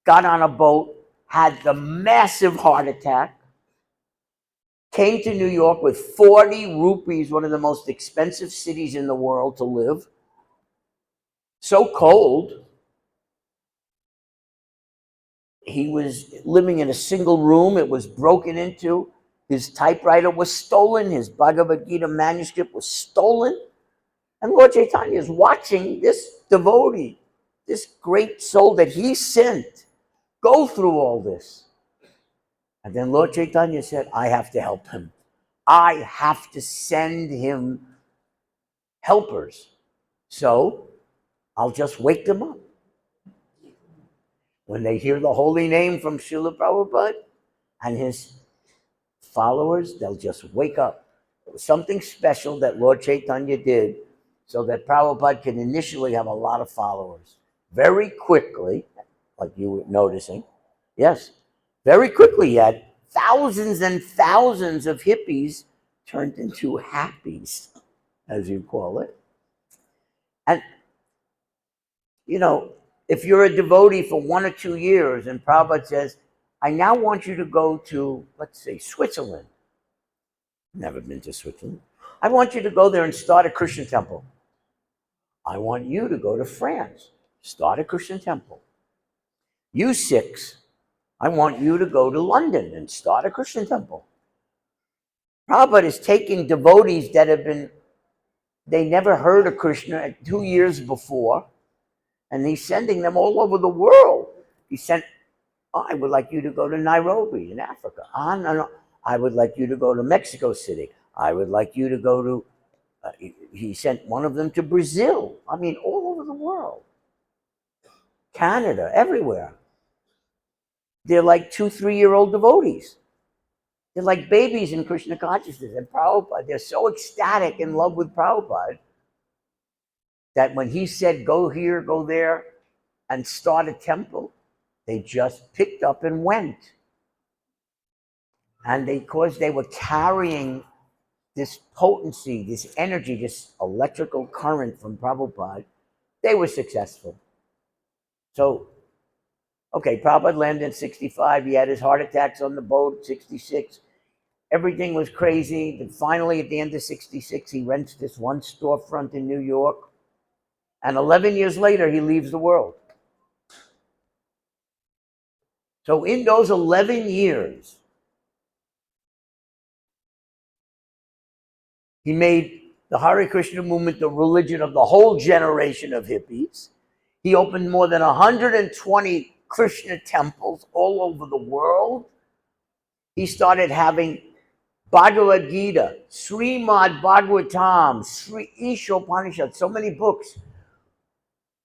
got on a boat, had the massive heart attack, came to New York with 40 rupees, one of the most expensive cities in the world to live, so cold. He was living in a single room. It was broken into. His typewriter was stolen. His Bhagavad Gita manuscript was stolen. And Lord Chaitanya is watching this devotee, this great soul that he sent, go through all this. And then Lord Chaitanya said, I have to help him. I have to send him helpers. So I'll just wake them up. When they hear the holy name from Srila Prabhupada and his followers, they'll just wake up. It was something special that Lord Chaitanya did so that Prabhupada can initially have a lot of followers. Very quickly, like you were noticing, yes, very quickly he had thousands and thousands of hippies turned into happies, as you call it. And, you know, if you're a devotee for 1 or 2 years and Prabhupada says, I now want you to go to, let's say, Switzerland. Never been to Switzerland. I want you to go there and start a Christian temple. I want you to go to France, start a Christian temple. You 6, I want you to go to London and start a Christian temple. Prabhupada is taking devotees that have been, they never heard of Krishna 2 years before, and he's sending them all over the world. He sent, I would like you to go to Nairobi in Africa. No. I would like you to go to Mexico City. I would like you to go to, he sent one of them to Brazil. I mean, all over the world. Canada, everywhere. They're like 2, 3-year-old devotees. They're like babies in Krishna consciousness. And Prabhupada, they're so ecstatic in love with Prabhupada that when he said, go here, go there, and start a temple, they just picked up and went. And because they were carrying this potency, this energy, this electrical current from Prabhupada, they were successful. So, okay, Prabhupada landed in 65. He had his heart attacks on the boat, 66. Everything was crazy. Then finally, at the end of 66, he rents this one storefront in New York. And 11 years later, he leaves the world. So in those 11 years, he made the Hare Krishna movement the religion of the whole generation of hippies. He opened more than 120 Krishna temples all over the world. He started having Bhagavad Gita, Srimad Bhagavatam, Sri Ishopanishad, so many books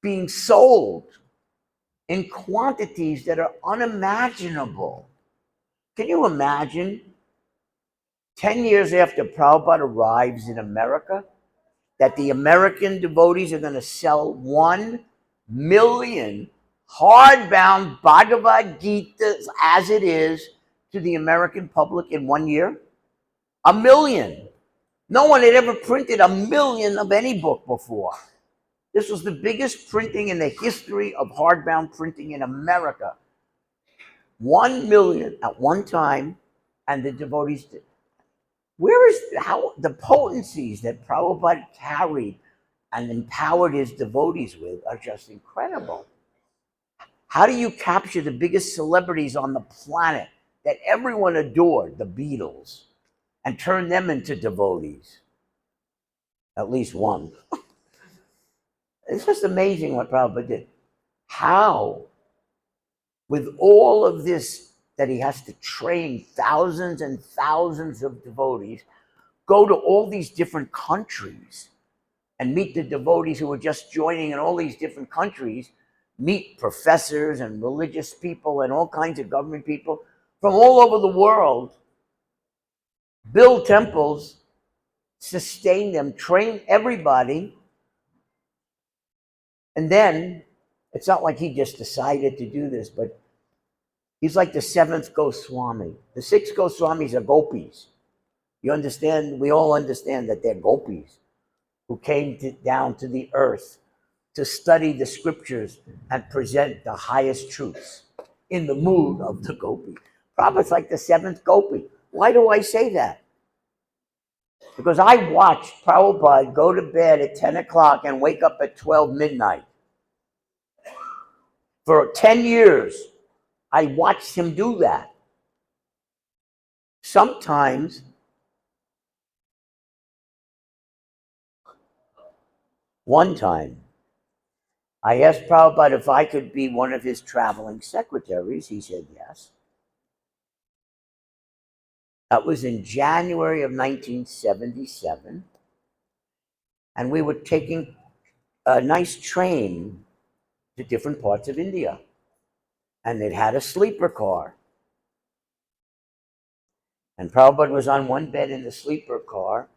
being sold in quantities that are unimaginable. Can you imagine 10 years after Prabhupada arrives in America, that the American devotees are going to sell 1 million hardbound Bhagavad Gitas as it is to the American public in 1 year? 1 million. No one had ever printed 1 million of any book before. This was the biggest printing in the history of hardbound printing in America. 1 million at one time, and the devotees did. Where is how the potencies that Prabhupada carried and empowered his devotees with are just incredible. How do you capture the biggest celebrities on the planet that everyone adored, the Beatles, and turn them into devotees? At least one. It's just amazing what Prabhupada did. How, with all of this that he has to train thousands and thousands of devotees, go to all these different countries and meet the devotees who are just joining in all these different countries, meet professors and religious people and all kinds of government people from all over the world, build temples, sustain them, train everybody. And then, it's not like he just decided to do this, but he's like the 7th Goswami. The 6 Goswamis are gopis. You understand? We all understand that they're gopis who came down to the earth to study the scriptures and present the highest truths in the mood of the gopi. Prabhupada's like the 7th gopi. Why do I say that? Because I watched Prabhupada go to bed at 10 o'clock and wake up at 12 midnight. For 10 years, I watched him do that. Sometimes, one time, I asked Prabhupada if I could be one of his traveling secretaries. He said yes. That was in January of 1977. And we were taking a nice train to different parts of India. And it had a sleeper car. And Prabhupada was on one bed in the sleeper car,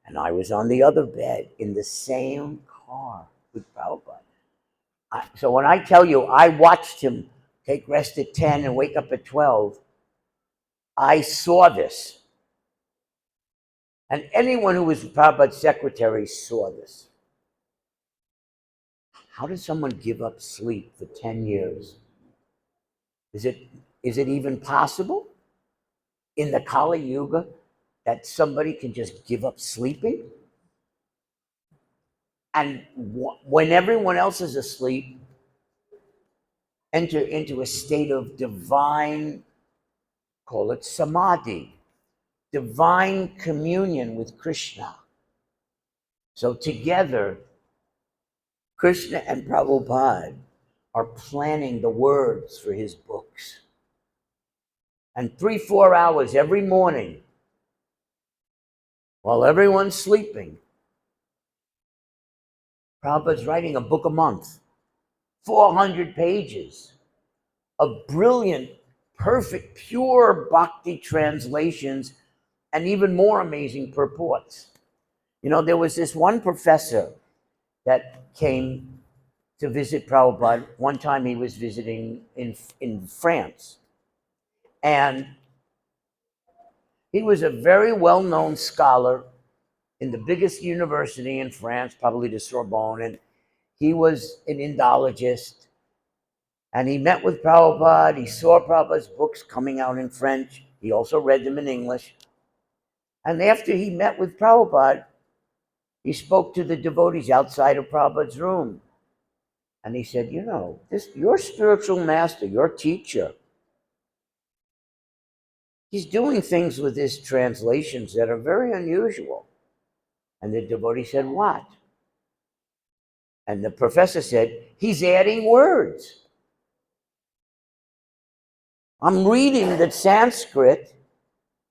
and I was on the other bed in the same car with Prabhupada. So when I tell you I watched him take rest at 10 and wake up at 12, I saw this. And anyone who was Prabhupada's secretary saw this. How does someone give up sleep for 10 years? Is it even possible in the Kali Yuga that somebody can just give up sleeping? And when everyone else is asleep, enter into a state of divine, call it samadhi, divine communion with Krishna. So together, Krishna and Prabhupada are planning the words for his books. And 3-4 hours every morning, while everyone's sleeping, Prabhupada's writing a book a month, 400 pages of brilliant, perfect, pure bhakti translations, and even more amazing purports. You know, there was this one professor that came to visit Prabhupada. One time he was visiting in France. And he was a very well-known scholar in the biggest university in France, probably the Sorbonne, and he was an Indologist. And he met with Prabhupada. He saw Prabhupada's books coming out in French. He also read them in English. And after he met with Prabhupada, he spoke to the devotees outside of Prabhupada's room. And he said, you know, your spiritual master, your teacher, he's doing things with his translations that are very unusual. And the devotee said, what? And the professor said, he's adding words. I'm reading the Sanskrit,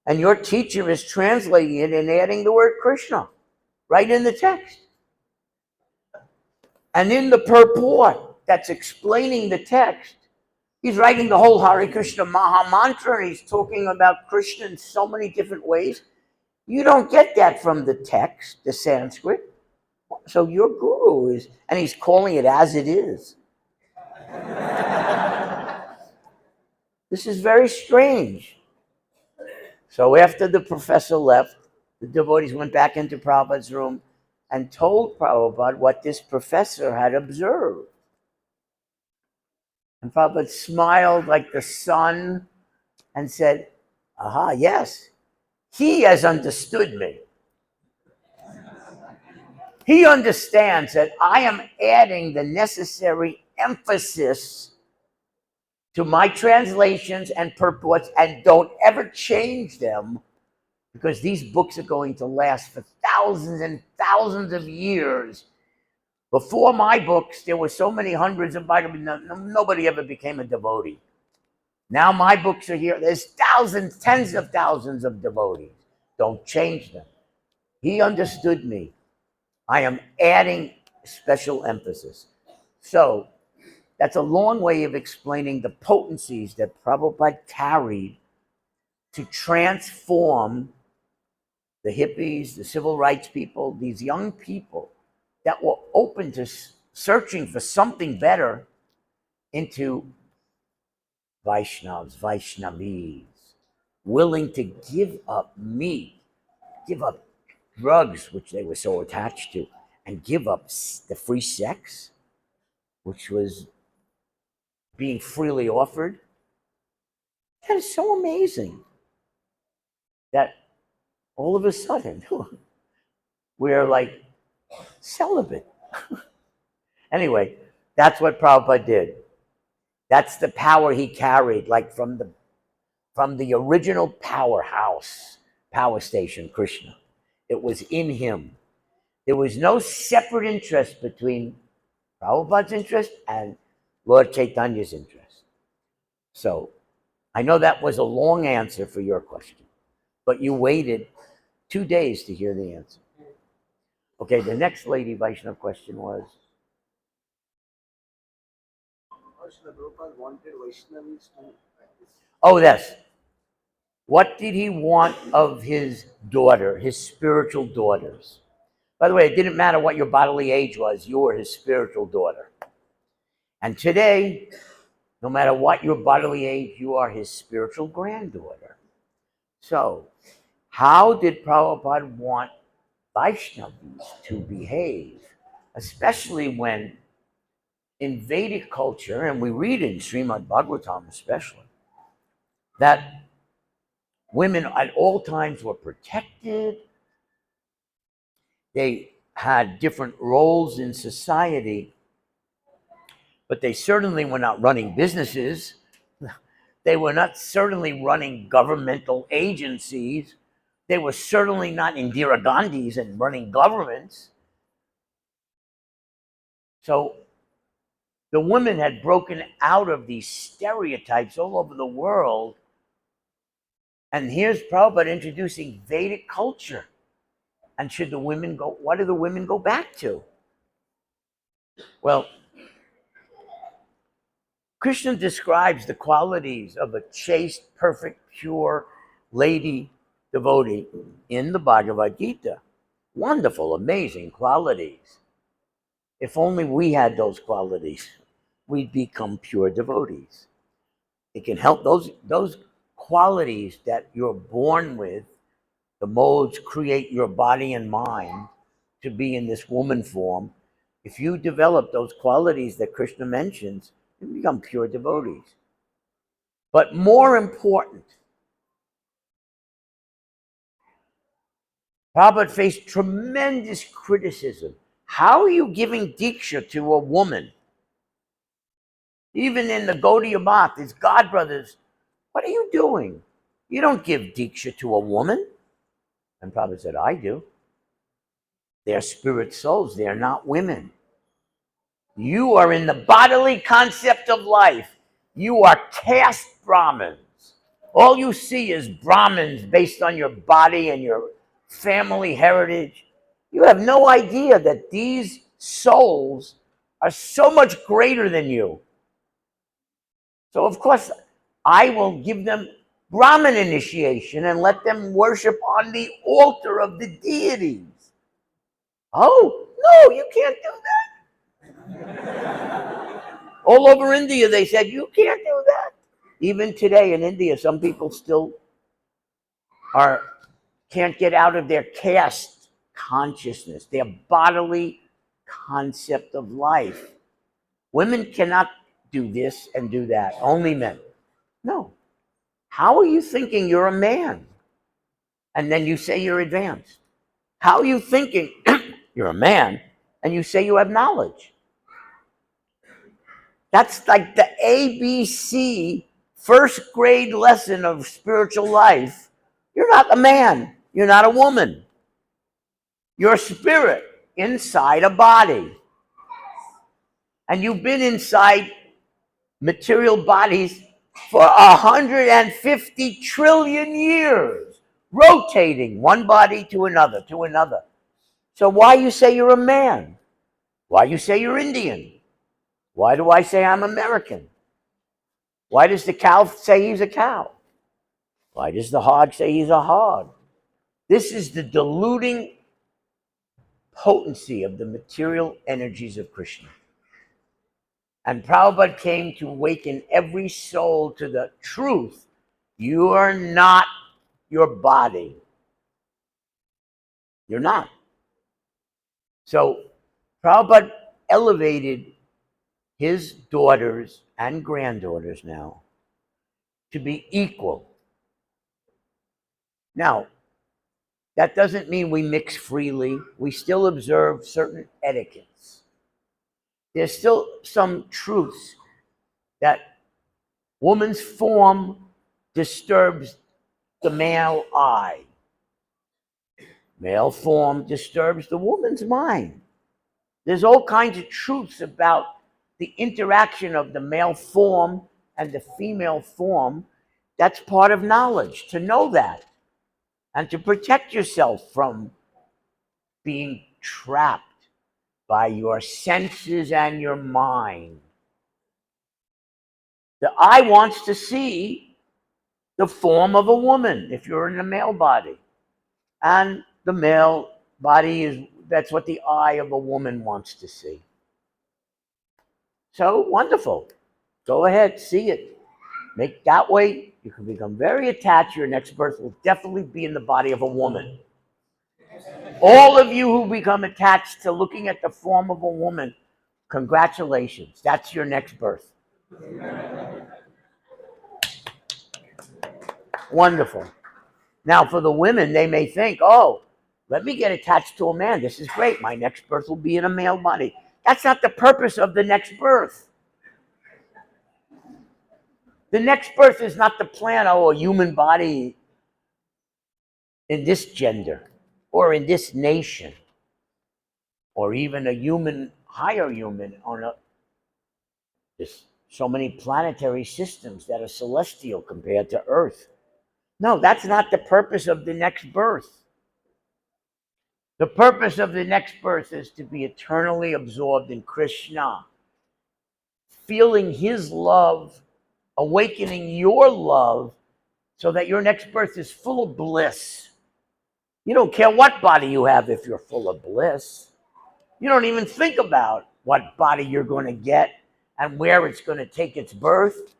and your teacher is translating it and adding the word Krishna right in the text. And in the purport that's explaining the text, he's writing the whole Hare Krishna Maha Mantra, and he's talking about Krishna in so many different ways. You don't get that from the text, the Sanskrit. So your guru is, and he's calling it as it is. This is very strange. So after the professor left, the devotees went back into Prabhupada's room and told Prabhupada what this professor had observed. And Prabhupada smiled like the sun and said, aha, yes, he has understood me. He understands that I am adding the necessary emphasis to my translations and purports, and don't ever change them, because these books are going to last for thousands and thousands of years. Before my books, there were so many hundreds of nobody ever became a devotee. Now my books are here. There's thousands, tens of thousands of devotees. Don't change them. He understood me. I am adding special emphasis. So that's a long way of explaining the potencies that Prabhupada carried to transform the hippies, the civil rights people, these young people that were open to searching for something better, into Vaishnavas, Vaishnavis, willing to give up meat, give up drugs, which they were so attached to, and give up the free sex, which was being freely offered. That is so amazing that all of a sudden we're like celibate. Anyway, that's what Prabhupada did. That's the power he carried, like from the original powerhouse, power station, Krishna. It was in him. There was no separate interest between Prabhupada's interest and Lord Chaitanya's interest. So I know that was a long answer for your question, but you waited 2 days to hear the answer. Okay, the next Lady Vaishnav question was, Srila Prabhupada wanted Vaishnavis to practice. oh, yes. What did he want of his daughter, his spiritual daughters? By the way, it didn't matter what your bodily age was, you were his spiritual daughter. And today, no matter what your bodily age, you are his spiritual granddaughter. So, how did Prabhupada want Vaishnavis to behave? Especially when in Vedic culture, and we read in Srimad Bhagavatam especially, that women at all times were protected. They had different roles in society, but they certainly were not running businesses. They were not certainly running governmental agencies. They were certainly not Indira Gandhis and running governments. So the women had broken out of these stereotypes all over the world. And here's Prabhupada introducing Vedic culture. And should the women go, what do the women go back to? Well, Krishna describes the qualities of a chaste, perfect, pure lady devotee in the Bhagavad Gita. Wonderful, amazing qualities. If only we had those qualities, we'd become pure devotees. It can help those qualities that you're born with, the modes create your body and mind to be in this woman form. If you develop those qualities that Krishna mentions, you become pure devotees. But more important, Prabhupada faced tremendous criticism. How are you giving Diksha to a woman? Even in the Gaudiya Math, his godbrothers, what are you doing? You don't give Diksha to a woman. And Prabhupada said, I do. They're spirit souls, they're not women. You are in the bodily concept of life. You are caste Brahmins. All you see is Brahmins based on your body and your family heritage. You have no idea that these souls are so much greater than you. So, of course, I will give them Brahmin initiation and let them worship on the altar of the deities. Oh, no, you can't do that. All over India, they said, you can't do that. Even today in India, some people still can't get out of their caste consciousness, their bodily concept of life. Women cannot do this and do that, only men. No. How are you thinking you're a man? And then you say you're advanced. How are you thinking you're a man and you say you have knowledge? That's like the ABC first grade lesson of spiritual life. You're not a man. You're not a woman. You're a spirit inside a body. And you've been inside material bodies for 150 trillion years, rotating one body to another, to another. So why you say you're a man? Why you say you're Indian? Why do I say I'm American? Why does the cow say he's a cow? Why does the hog say he's a hog? This is the diluting potency of the material energies of Krishna. And Prabhupada came to awaken every soul to the truth. You are not your body. You're not. So Prabhupada elevated his daughters and granddaughters now to be equal. Now, that doesn't mean we mix freely. We still observe certain etiquettes. There's still some truths that woman's form disturbs the male eye. Male form disturbs the woman's mind. There's all kinds of truths about the interaction of the male form and the female form. That's part of knowledge, to know that and to protect yourself from being trapped by your senses and your mind. The eye wants to see the form of a woman if you're in a male body. And the male body that's what the eye of a woman wants to see. So wonderful. Go ahead, see it. Make that way, you can become very attached. Your next birth will definitely be in the body of a woman. All of you who become attached to looking at the form of a woman, congratulations. That's your next birth. Wonderful. Now, for the women, they may think, oh, let me get attached to a man. This is great. My next birth will be in a male body. That's not the purpose of the next birth. The next birth is not the plan, oh, a human body in this gender or in this nation or even a human, higher human on there's so many planetary systems that are celestial compared to Earth. No, that's not the purpose of the next birth. The purpose of the next birth is to be eternally absorbed in Krishna, feeling his love, awakening your love, so that your next birth is full of bliss. You don't care what body you have if you're full of bliss. You don't even think about what body you're going to get and where it's going to take its birth.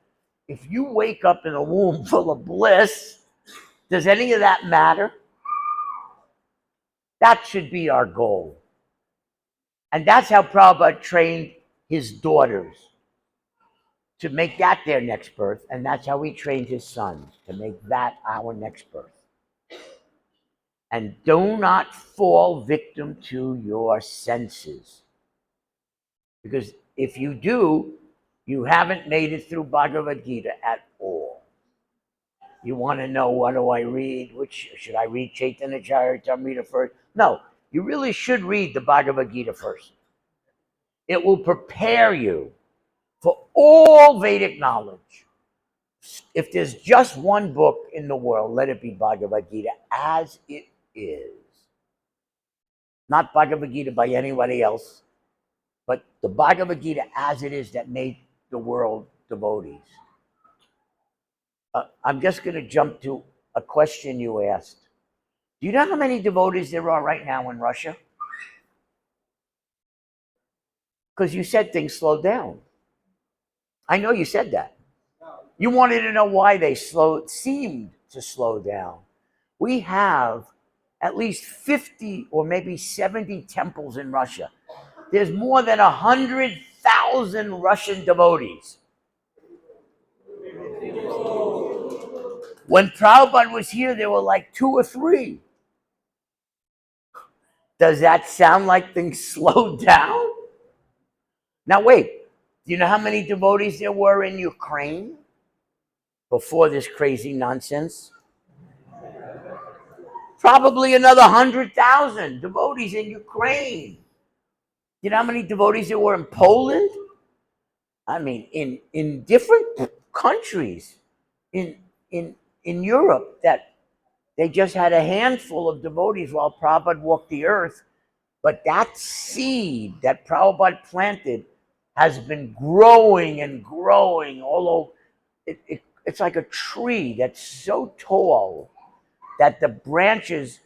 If you wake up in a womb full of bliss, does any of that matter? That should be our goal. And that's how Prabhupada trained his daughters to make that their next birth. And that's how he trained his sons to make that our next birth. And do not fall victim to your senses. Because if you do, you haven't made it through Bhagavad Gita at all. You want to know, what do I read? Which should I read Chaitanya Charitamrita first? No, you really should read the Bhagavad Gita first. It will prepare you for all Vedic knowledge. If there's just one book in the world, let it be Bhagavad Gita as it is. Not Bhagavad Gita by anybody else, but the Bhagavad Gita as it is that made the world devotees. I'm just going to jump to a question you asked. Do you know how many devotees there are right now in Russia? Because you said things slowed down. I know you said that. You wanted to know why they seemed to slow down. We have at least 50 or maybe 70 temples in Russia. There's more than 100,000 Russian devotees. When Prabhupada was here, there were like 2 or 3. Does that sound like things slowed down? Now wait, do you know how many devotees there were in Ukraine before this crazy nonsense? Probably another 100,000 devotees in Ukraine. You know how many devotees there were in Poland? I mean, in different countries in Europe, that they just had a handful of devotees while Prabhupada walked the earth. But that seed that Prabhupada planted has been growing and growing all over. It's like a tree that's so tall that the branches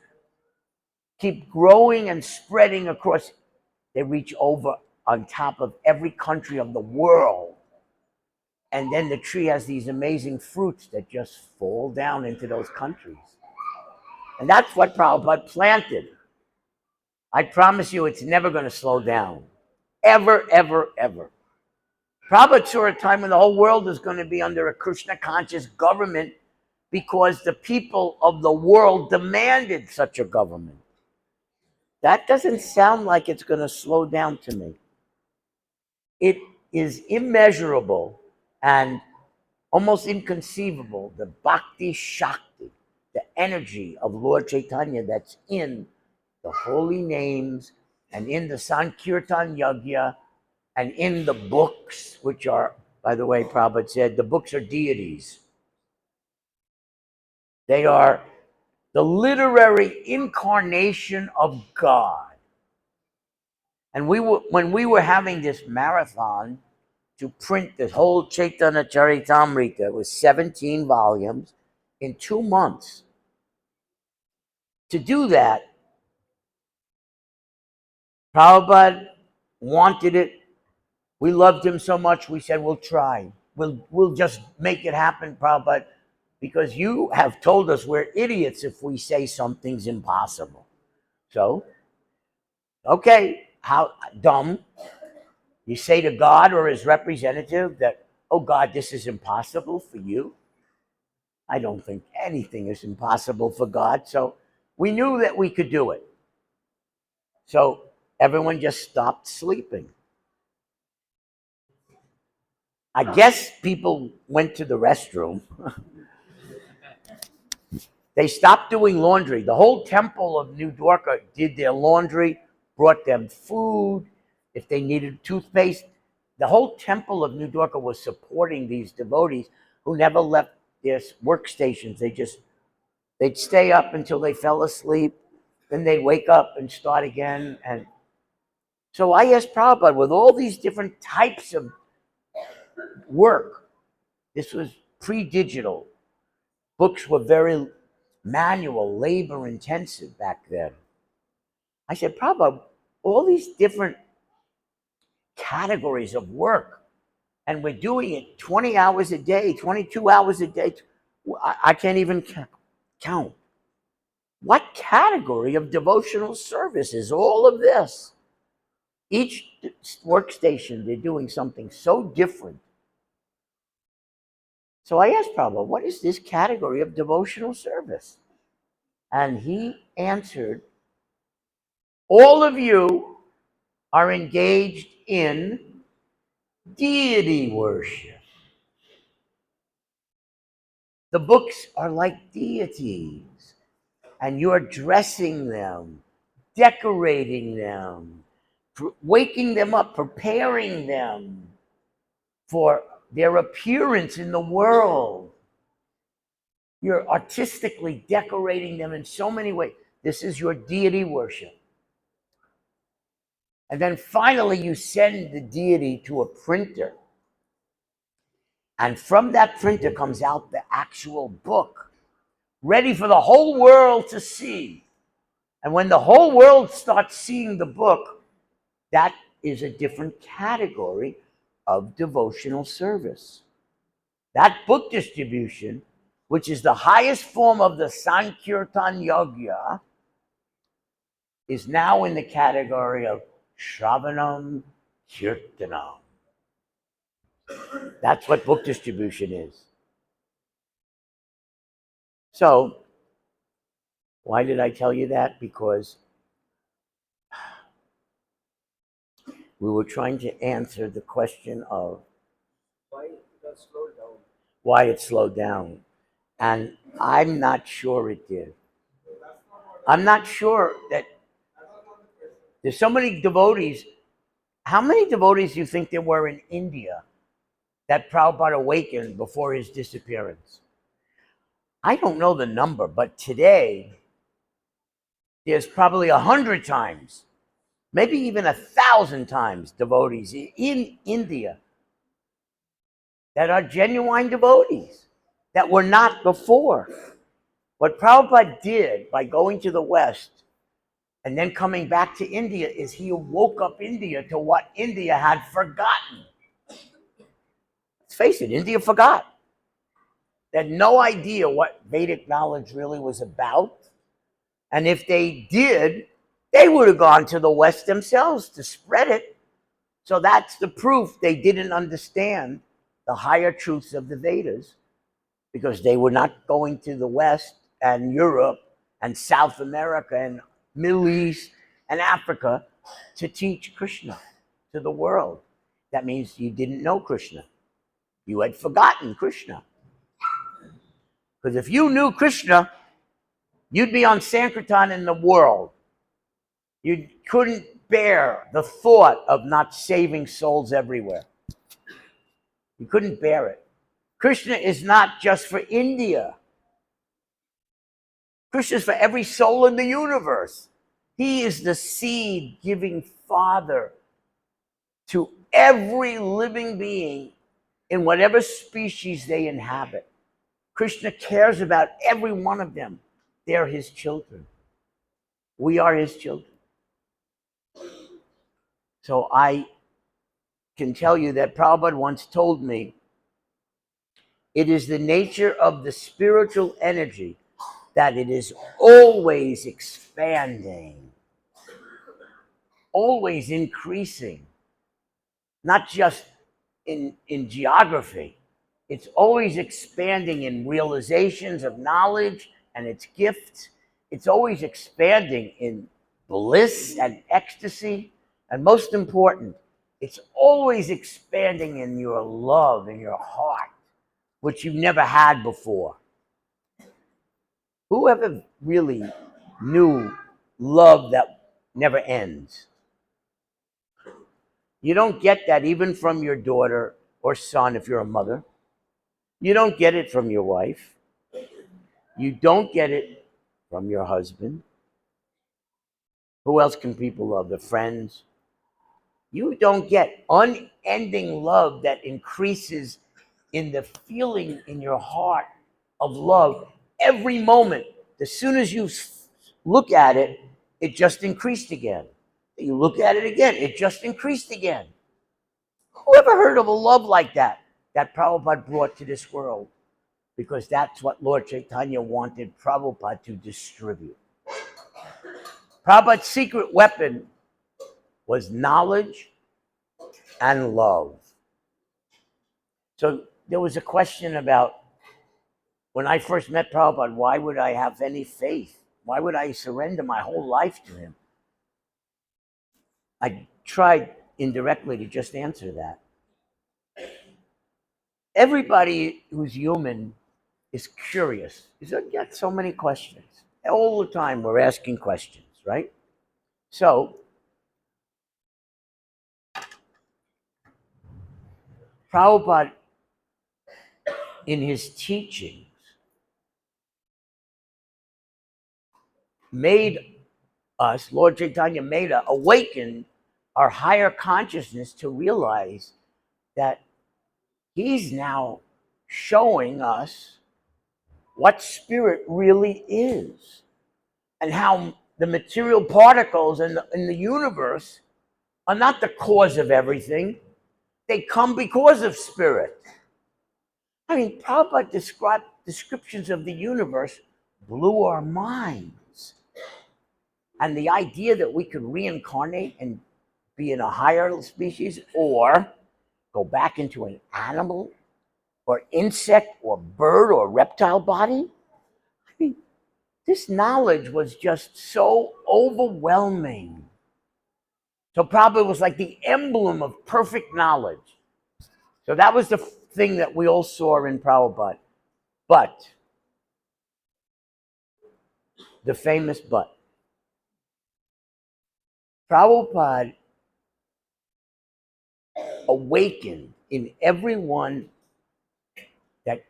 keep growing and spreading across. They reach over on top of every country of the world. And then the tree has these amazing fruits that just fall down into those countries. And that's what Prabhupada planted. I promise you it's never going to slow down. Ever, ever, ever. Prabhupada saw a time when the whole world is going to be under a Krishna conscious government because the people of the world demanded such a government. That doesn't sound like it's going to slow down to me. It is immeasurable and almost inconceivable, the Bhakti Shakti, the energy of Lord Chaitanya that's in the holy names and in the Sankirtan Yajna, and in the books, which are, by the way, Prabhupada said, the books are deities. They are the literary incarnation of God. And when we were having this marathon to print the whole Chaitanya Charitamrita, it was 17 volumes in 2 months. To do that, Prabhupada wanted it. We loved him so much, we said, we'll try. We'll just make it happen, Prabhupada, because you have told us we're idiots if we say something's impossible. So, okay, how dumb. You say to God or his representative that, oh God, this is impossible for you. I don't think anything is impossible for God. So we knew that we could do it. So everyone just stopped sleeping. I guess people went to the restroom. They stopped doing laundry. The whole temple of New Dwarka did their laundry, brought them food. If they needed toothpaste, the whole temple of New Dwarka was supporting these devotees who never left their workstations. They'd stay up until they fell asleep. Then they'd wake up and start again. And so I asked Prabhupada, with all these different types of work, this was pre-digital. Books were very manual, labor intensive back then. I said, Prabhupada, all these different categories of work, and we're doing it 20 hours a day, 22 hours a day. I can't even count. What category of devotional service is all of this? Each workstation, they're doing something so different. So I asked Prabhupada, what is this category of devotional service? And he answered, all of you are engaged in deity worship. The books are like deities, and you're dressing them, decorating them, waking them up, preparing them for their appearance in the world. You're artistically decorating them in so many ways. This is your deity worship. And then finally, you send the deity to a printer. And from that printer comes out the actual book, ready for the whole world to see. And when the whole world starts seeing the book, that is a different category of devotional service. That book distribution, which is the highest form of the Sankirtan Yajna, is now in the category of Shravanam Kirtanam. That's what book distribution is. So, why did I tell you that? Because we were trying to answer the question of Why it has slowed down? why it slowed down. And I'm not sure it did. I'm not sure that there's so many devotees. How many devotees do you think there were in India that Prabhupada awakened before his disappearance? I don't know the number, but today there's probably 100 times, maybe even 1,000 times devotees in India that are genuine devotees that were not before. What Prabhupada did by going to the West and then coming back to India is he woke up India to what India had forgotten. Let's face it, India forgot. They had no idea what Vedic knowledge really was about. And if they did, they would have gone to the West themselves to spread it. So that's the proof they didn't understand the higher truths of the Vedas, because they were not going to the West and Europe and South America and Middle East and Africa to teach Krishna to the world. That means you didn't know Krishna. You had forgotten Krishna. Because if you knew Krishna, you'd be on Sankirtan in the world. You couldn't bear the thought of not saving souls everywhere. He couldn't bear it. Krishna is not just for India. Krishna is for every soul in the universe. He is the seed-giving father to every living being in whatever species they inhabit. Krishna cares about every one of them. They're his children. We are his children. So I can tell you that Prabhupada once told me, it is the nature of the spiritual energy that it is always expanding, always increasing, not just in geography. It's always expanding in realizations of knowledge and its gifts. It's always expanding in bliss and ecstasy. And most important, it's always expanding in your love, in your heart, which you've never had before. Whoever really knew love that never ends? You don't get that even from your daughter or son if you're a mother. You don't get it from your wife. You don't get it from your husband. Who else can people love? Their friends. You don't get unending love that increases in the feeling in your heart of love every moment. As soon as you look at it, it just increased again. You look at it again, it just increased again. Who ever heard of a love like that Prabhupada brought to this world? Because that's what Lord Chaitanya wanted Prabhupada to distribute. Prabhupada's secret weapon was knowledge and love. So there was a question about, when I first met Prabhupada, why would I have any faith? Why would I surrender my whole life to him? I tried indirectly to just answer that. Everybody who's human is curious. You get so many questions. All the time we're asking questions, right? So, Prabhupada, in his teachings, made us, Lord Chaitanya made us awaken our higher consciousness to realize that he's now showing us what spirit really is and how the material particles in the universe are not the cause of everything. They come because of spirit. I mean, Prabhupada described descriptions of the universe blew our minds. And the idea that we could reincarnate and be in a higher species or go back into an animal or insect or bird or reptile body. I mean, this knowledge was just so overwhelming. So Prabhupada was like the emblem of perfect knowledge. So that was the thing that we all saw in Prabhupada. But, the famous but, Prabhupada awakened in everyone that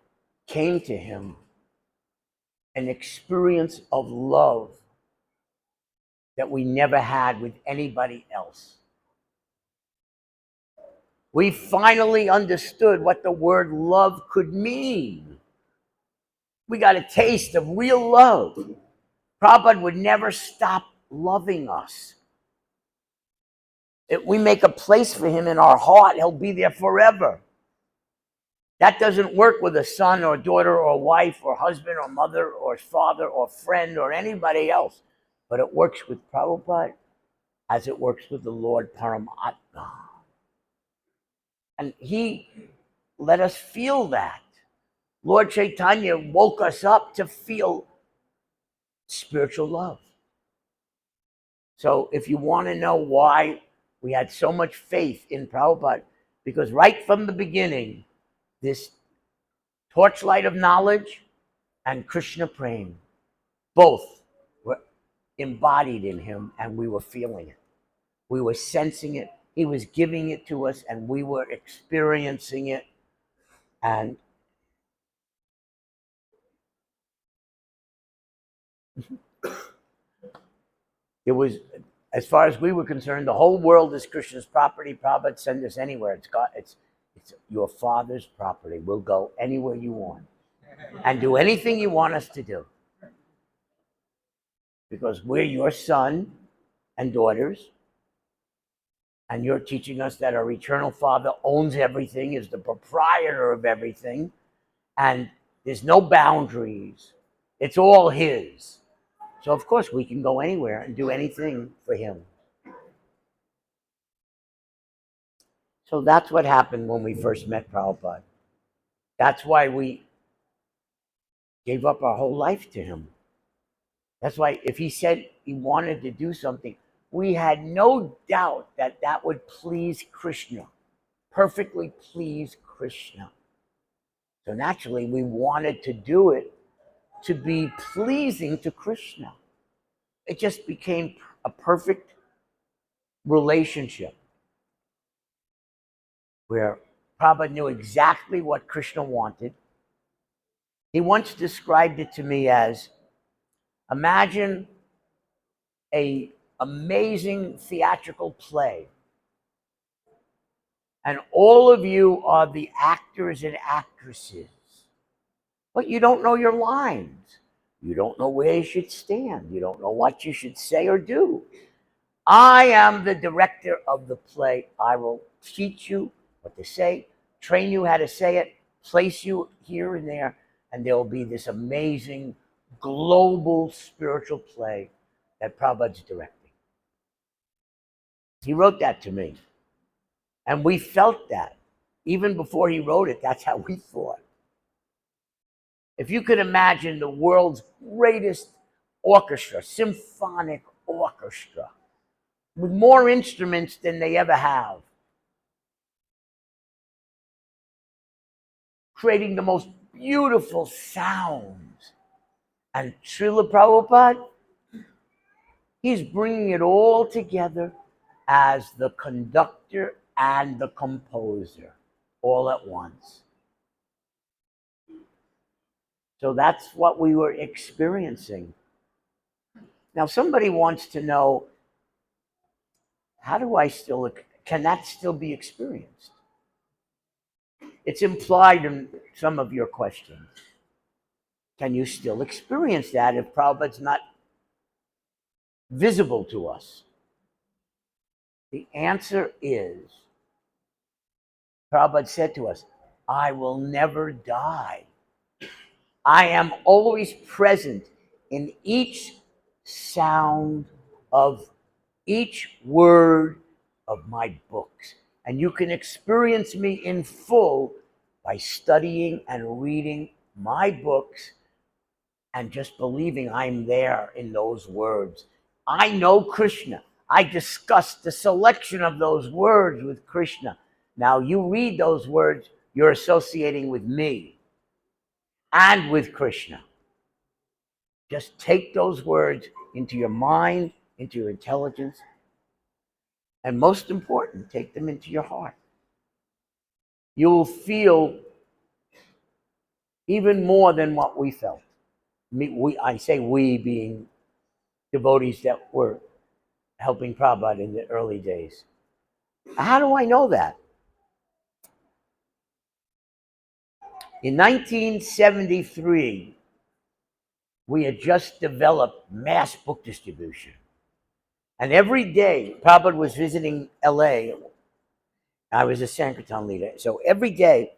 came to him an experience of love that we never had with anybody else. We finally understood what the word love could mean. We got a taste of real love. Prabhupada would never stop loving us. If we make a place for him in our heart, he'll be there forever. That doesn't work with a son or daughter or wife or husband or mother or father or friend or anybody else. But it works with Prabhupada as it works with the Lord Paramatma. And he let us feel that. Lord Chaitanya woke us up to feel spiritual love. So if you want to know why we had so much faith in Prabhupada, because right from the beginning, this torchlight of knowledge and Krishna Prema, both were embodied in him and we were feeling it. We were sensing it. He was giving it to us, and we were experiencing it. And it was, as far as we were concerned, the whole world is Krishna's property. Prabhupada, send us anywhere. It's your father's property. We'll go anywhere you want and do anything you want us to do, because we're your son and daughters, and you're teaching us that our eternal Father owns everything, is the proprietor of everything, and there's no boundaries. It's all his. So of course we can go anywhere and do anything for him. So that's what happened when we first met Prabhupada. That's why we gave up our whole life to him. That's why if he said he wanted to do something, we had no doubt that that would please Krishna, perfectly please Krishna. So naturally, we wanted to do it to be pleasing to Krishna. It just became a perfect relationship where Prabhupada knew exactly what Krishna wanted. He once described it to me as, imagine an amazing theatrical play, and all of you are the actors and actresses, but you don't know your lines. You don't know where you should stand. You don't know what you should say or do. I am the director of the play. I will teach you what to say, train you how to say it, place you here and there, and there will be this amazing global spiritual play that Prabhupada's directing. He wrote that to me. And we felt that. Even before he wrote it, that's how we thought. If you could imagine the world's greatest orchestra, symphonic orchestra, with more instruments than they ever have, creating the most beautiful sounds. And Srila Prabhupada, he's bringing it all together as the conductor and the composer all at once. So that's what we were experiencing. Now, somebody wants to know, can that still be experienced? It's implied in some of your questions. Can you still experience that if Prabhupada's not visible to us? The answer is, Prabhupada said to us, I will never die. I am always present in each sound of each word of my books. And you can experience me in full by studying and reading my books and just believing I'm there in those words. I know Krishna. I discussed the selection of those words with Krishna. Now you read those words, you're associating with me and with Krishna. Just take those words into your mind, into your intelligence, and most important, take them into your heart. You will feel even more than what we felt. I say we being devotees that were helping Prabhupada in the early days. How do I know that? In 1973, we had just developed mass book distribution. And every day, Prabhupada was visiting LA. I was a Sankirtan leader. So every day,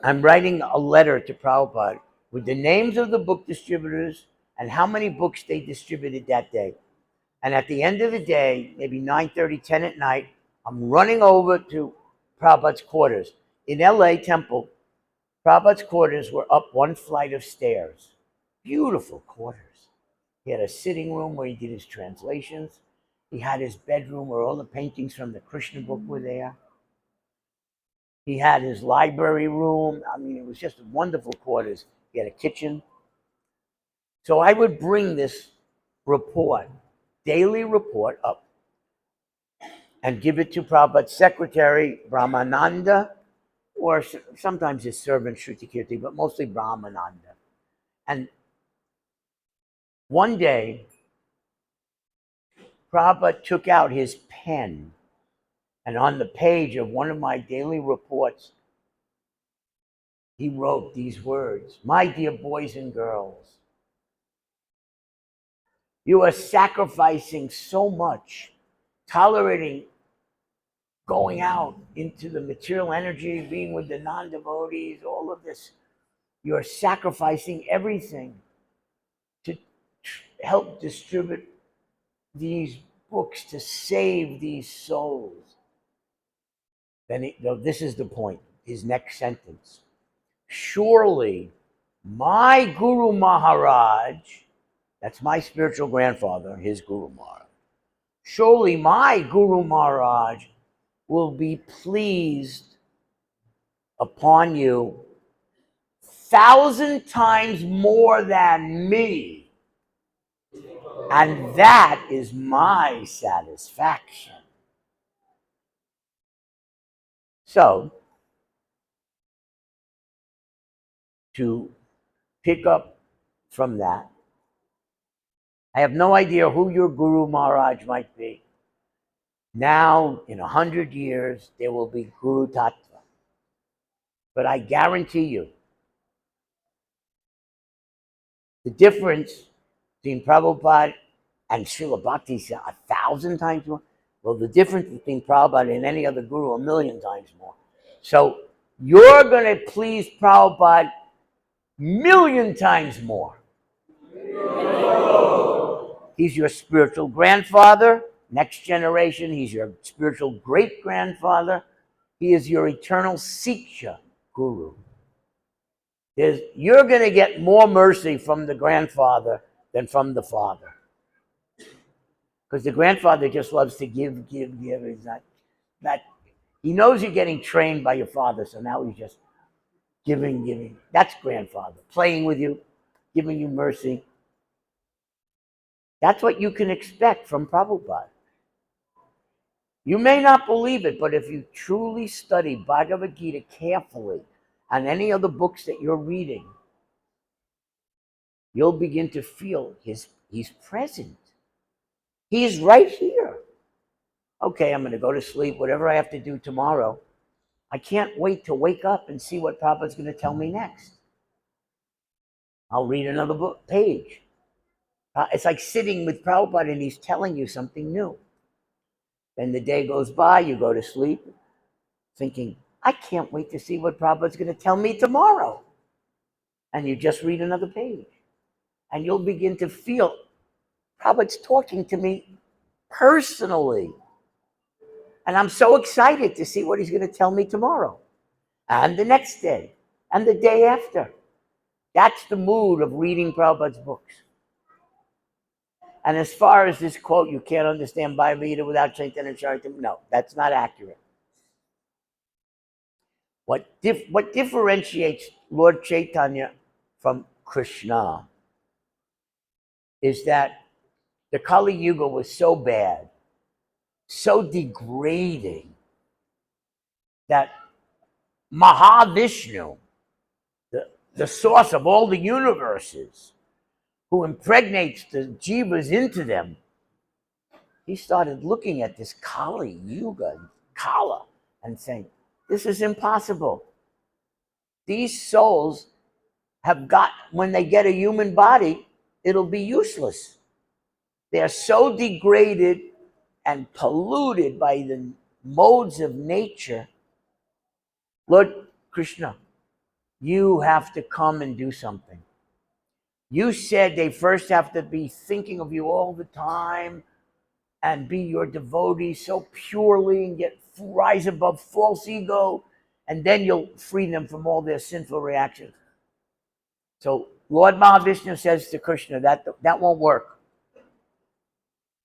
I'm writing a letter to Prabhupada with the names of the book distributors and how many books they distributed that day. And at the end of the day, maybe 9:30, 10 at night, I'm running over to Prabhupada's quarters. In LA Temple, Prabhupada's quarters were up one flight of stairs. Beautiful quarters. He had a sitting room where he did his translations. He had his bedroom where all the paintings from the Krishna book were there. He had his library room. I mean, it was just wonderful quarters. He had a kitchen. So I would bring this report, daily report, up and give it to Prabhupada's secretary, Brahmananda, or sometimes his servant, Shrutikirti, but mostly Brahmananda. And one day, Prabhupada took out his pen, and on the page of one of my daily reports, he wrote these words: "My dear boys and girls, you are sacrificing so much, tolerating going out into the material energy, being with the non-devotees, all of this. You're sacrificing everything to help distribute these books, to save these souls." Then this is the point, his next sentence. "Surely my Guru Maharaj," that's my spiritual grandfather, his Guru Maharaj, "surely my Guru Maharaj will be pleased upon you 1,000 times more than me. And that is my satisfaction." So, to pick up from that, I have no idea who your Guru Maharaj might be. Now, in 100 years, there will be Guru Tattva. But I guarantee you, the difference between Prabhupada and Srila Bhakti is 1,000 times more. Well, the difference between Prabhupada and any other guru, 1,000,000 times more. So you're going to please Prabhupada 1,000,000 times more. He's your spiritual grandfather. Next generation, he's your spiritual great-grandfather. He is your eternal Siksha guru. You're going to get more mercy from the grandfather than from the father. Because the grandfather just loves to give, give, give. He's not that. He knows you're getting trained by your father, so now he's just giving, giving. That's grandfather, playing with you, giving you mercy. That's what you can expect from Prabhupada. You may not believe it, but if you truly study Bhagavad Gita carefully and any other books that you're reading, you'll begin to feel he's present. He's right here. Okay, I'm going to go to sleep, whatever I have to do tomorrow. I can't wait to wake up and see what Prabhupada's going to tell me next. I'll read another book page. It's like sitting with Prabhupada and he's telling you something new. Then the day goes by, you go to sleep, thinking, I can't wait to see what Prabhupada's going to tell me tomorrow. And you just read another page. And you'll begin to feel Prabhupada's talking to me personally. And I'm so excited to see what he's going to tell me tomorrow. And the next day. And the day after. That's the mood of reading Prabhupada's books. And as far as this quote, you can't understand Bhagavad Gita without Chaitanya Charitamrita, no, that's not accurate. What differentiates Lord Chaitanya from Krishna is that the Kali Yuga was so bad, so degrading, that Mahavishnu, the source of all the universes, who impregnates the jivas into them, he started looking at this Kali Yuga, Kala, and saying, this is impossible. These souls have got, when they get a human body, it'll be useless. They're so degraded and polluted by the modes of nature. Lord Krishna, you have to come and do something. You said they first have to be thinking of you all the time and be your devotee so purely and rise above false ego, and then you'll free them from all their sinful reactions. So Lord Mahavishnu says to Krishna, that won't work.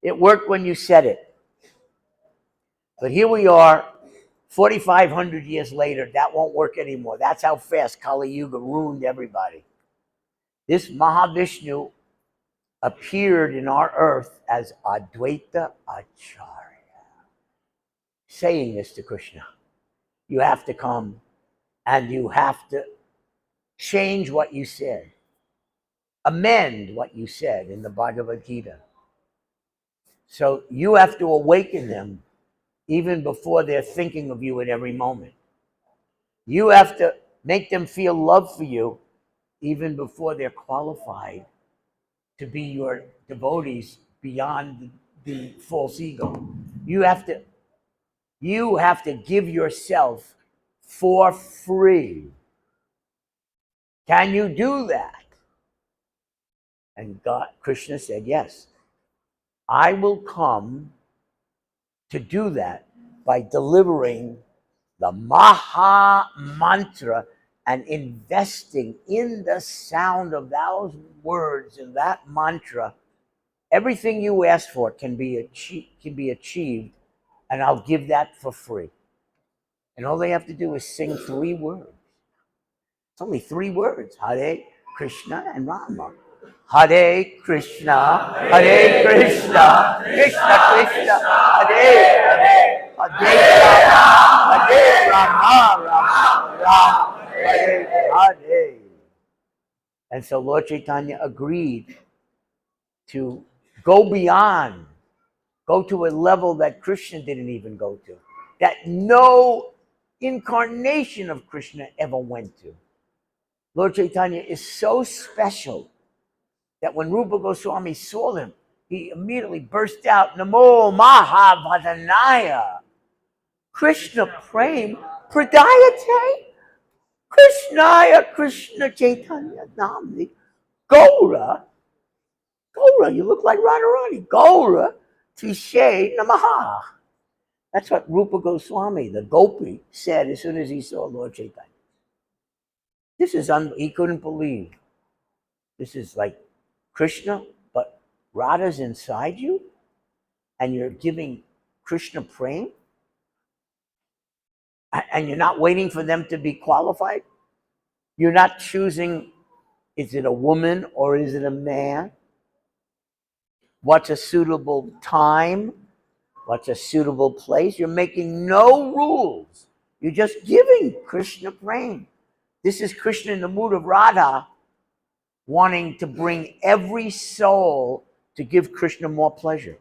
It worked when you said it. But here we are, 4,500 years later, that won't work anymore. That's how fast Kali Yuga ruined everybody. This Mahavishnu appeared in our earth as Advaita Acharya. saying this to Krishna. You have to come and you have to change what you said, amend what you said in the Bhagavad Gita. So you have to awaken them even before they're thinking of you at every moment. You have to make them feel love for you even before they're qualified to be your devotees beyond the false ego. You have to give yourself for free. Can you do that? And God, Krishna said, yes, I will come to do that by delivering the Maha Mantra and investing in the sound of those words in that mantra. Everything you ask for can be achieved, and I'll give that for free. And all they have to do is sing 3 words. It's only 3 words: Hare Krishna and Rama. Hare Krishna, Hare Krishna, Krishna Krishna, Hare Hare, Hare Rama, Hare Rama, Rama Rama, Hare Hare. And so Lord Chaitanya agreed to go beyond, go to a level that Krishna didn't even go to, that no incarnation of Krishna ever went to. Lord Chaitanya is so special that when Rupa Goswami saw him, he immediately burst out, Namo Mahavadhanaya, Krishna Prem Pradayate, Krishnaya Krishna Chaitanya Namni, Gaura, you look like Radharani, Gaura Tishe Namaha. That's what Rupa Goswami, the Gopi, said as soon as he saw Lord Chaitanya. This is, he couldn't believe. This is like Krishna, but Radha's inside you, and you're giving Krishna praying, and you're not waiting for them to be qualified. You're not choosing, is it a woman or is it a man? What's a suitable time? What's a suitable place? You're making no rules. You're just giving Krishna praying. This is Krishna in the mood of Radha, wanting to bring every soul to give Krishna more pleasure.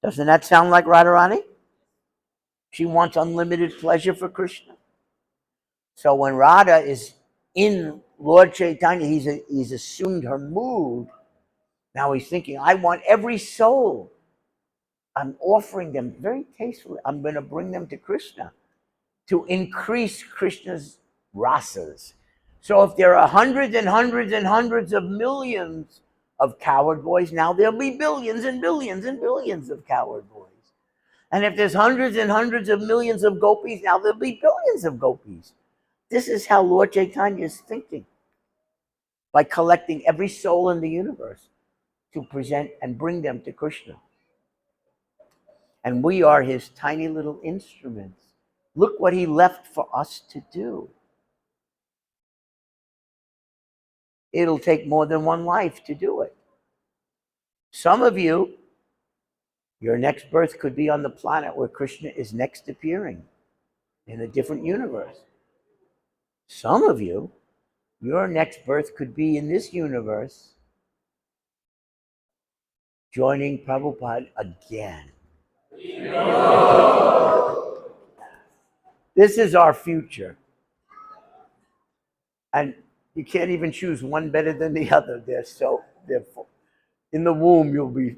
Doesn't that sound like Radharani? She wants unlimited pleasure for Krishna. So when Radha is in Lord Chaitanya, he's assumed her mood. Now he's thinking, I want every soul. I'm offering them very tastefully. I'm going to bring them to Krishna to increase Krishna's rasas. So if there are hundreds and hundreds and hundreds of millions of coward boys, now there'll be billions and billions and billions of coward boys. And if there's hundreds and hundreds of millions of gopis, now there'll be billions of gopis. This is how Lord Chaitanya is thinking, by collecting every soul in the universe to present and bring them to Krishna. And we are his tiny little instruments. Look what he left for us to do. It'll take more than one life to do it. Some of you, your next birth could be on the planet where Krishna is next appearing in a different universe. Some of you, your next birth could be in this universe, joining Prabhupada again. This is our future. And you can't even choose one better than the other. They're in the womb, you'll be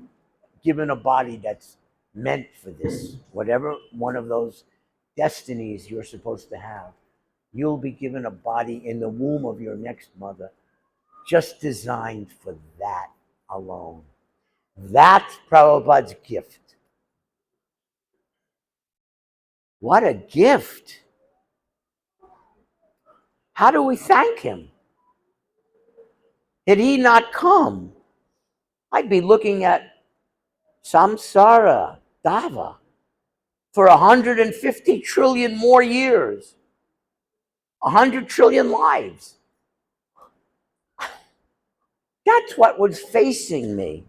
given a body that's meant for this. Whatever one of those destinies you're supposed to have, you'll be given a body in the womb of your next mother, just designed for that alone. That's Prabhupada's gift. What a gift. How do we thank him? Had he not come, I'd be looking at samsara, dava, for 150 trillion more years, 100 trillion lives. That's what was facing me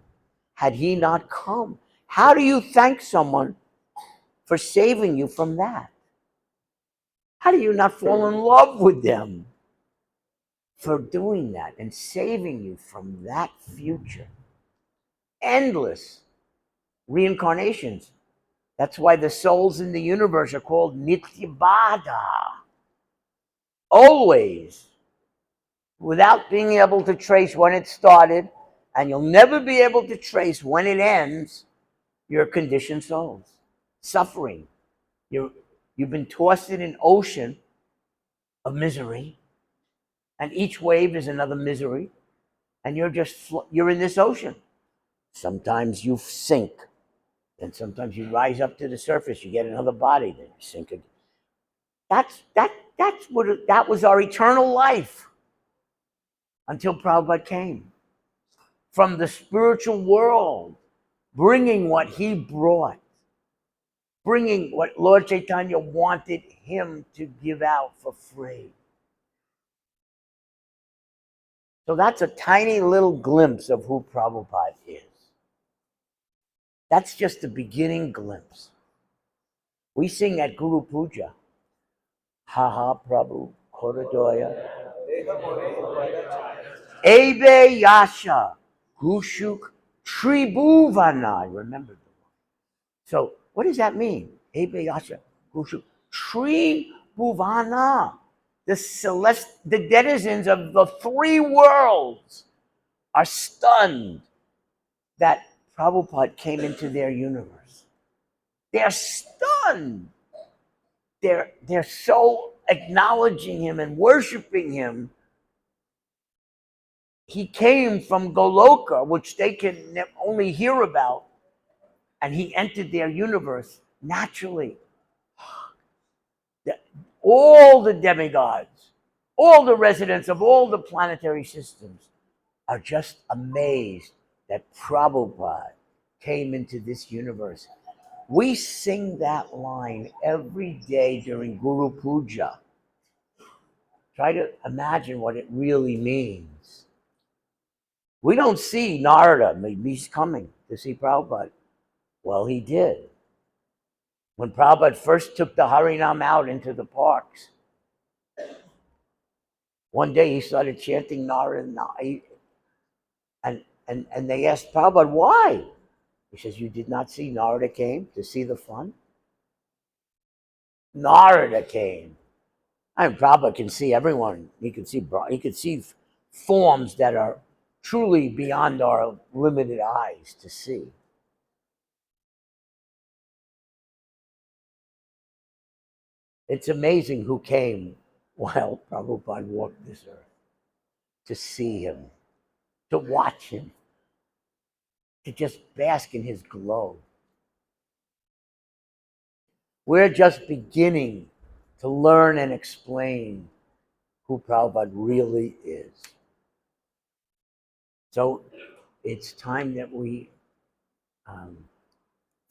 had he not come. How do you thank someone for saving you from that. How do you not fall in love with them for doing that and saving you from that future? Endless reincarnations. That's why the souls in the universe are called Nityabada. Always. Without being able to trace when it started, and you'll never be able to trace when it ends, you're conditioned souls. Suffering. You've been tossed in an ocean of misery, and each wave is another misery, and you're in this ocean. Sometimes you sink, and sometimes you rise up to the surface. You get another body, then you sink again. That was our eternal life until Prabhupada came from the spiritual world, bringing what he brought, bringing what Lord Chaitanya wanted him to give out for free. So that's a tiny little glimpse of who Prabhupada is. That's just a beginning glimpse. We sing at Guru Puja, Ha ha Prabhu Korodoya, Ebe Yasha, Gushuk Tribhuvana. Remember the one. So what does that mean? Ebe Yasha, Gushuk Tribhuvana. The denizens of the three worlds are stunned that Prabhupada came into their universe. They're stunned. They're so acknowledging him and worshiping him. He came from Goloka, which they can only hear about, and he entered their universe naturally. All the demigods, all the residents of all the planetary systems are just amazed that Prabhupada came into this universe. We sing that line every day during Guru Puja. Try to imagine what it really means. We don't see Narada. Maybe he's coming to see Prabhupada. Well, he did. When Prabhupada first took the Harinam out into the parks, one day he started chanting Narada, and they asked Prabhupada, why? He says, you did not see Narada came to see the fun? Narada came. I mean, Prabhupada can see everyone. He could see forms that are truly beyond our limited eyes to see. It's amazing who came while Prabhupada walked this earth to see him, to watch him, to just bask in his glow. We're just beginning to learn and explain who Prabhupada really is. So it's time that we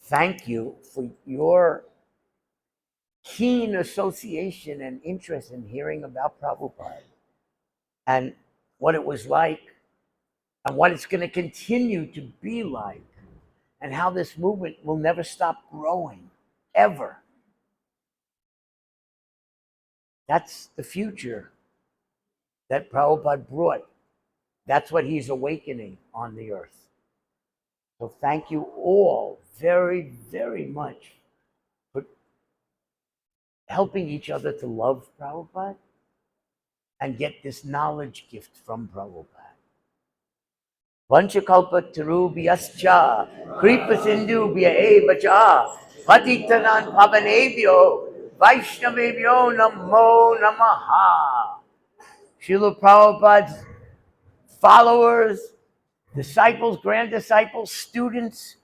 thank you for your keen association and interest in hearing about Prabhupada and what it was like and what it's going to continue to be like and how this movement will never stop growing, ever. That's the future that Prabhupada brought. That's what he's awakening on the earth. So thank you all very, very much for helping each other to love Prabhupada and get this knowledge gift from Prabhupada. Vanchakalpa tarubhyascha, kripa sindhubhya eva cha, patitanan pavanebhyo, vaishnavebhyo namo namaha. Srila Prabhupada's followers, disciples, grand disciples, students,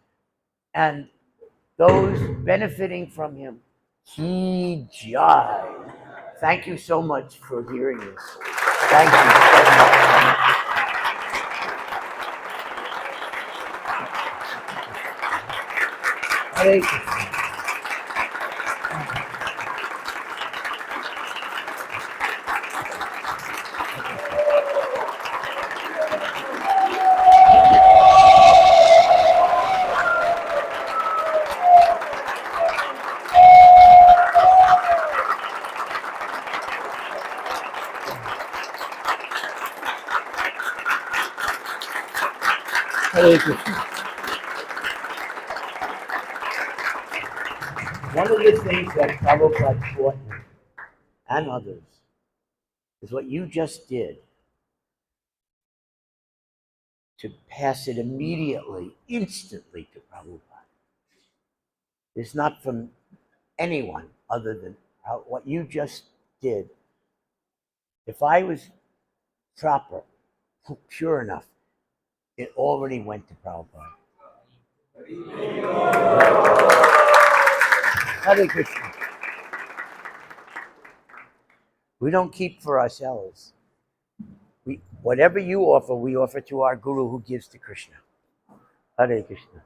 and those benefiting from him. Ki Jai. Thank you so much for hearing this. Thank you so much. Hare Krishna. Hare Krishna. One of the things that Prabhupada taught me, and others, is what you just did, to pass it immediately, instantly to Prabhupada. It's not from anyone other than what you just did. If I was proper, pure enough, it already went to Prabhupada. Hare Krishna. We don't keep for ourselves. Whatever you offer, we offer to our Guru who gives to Krishna. Hare Krishna.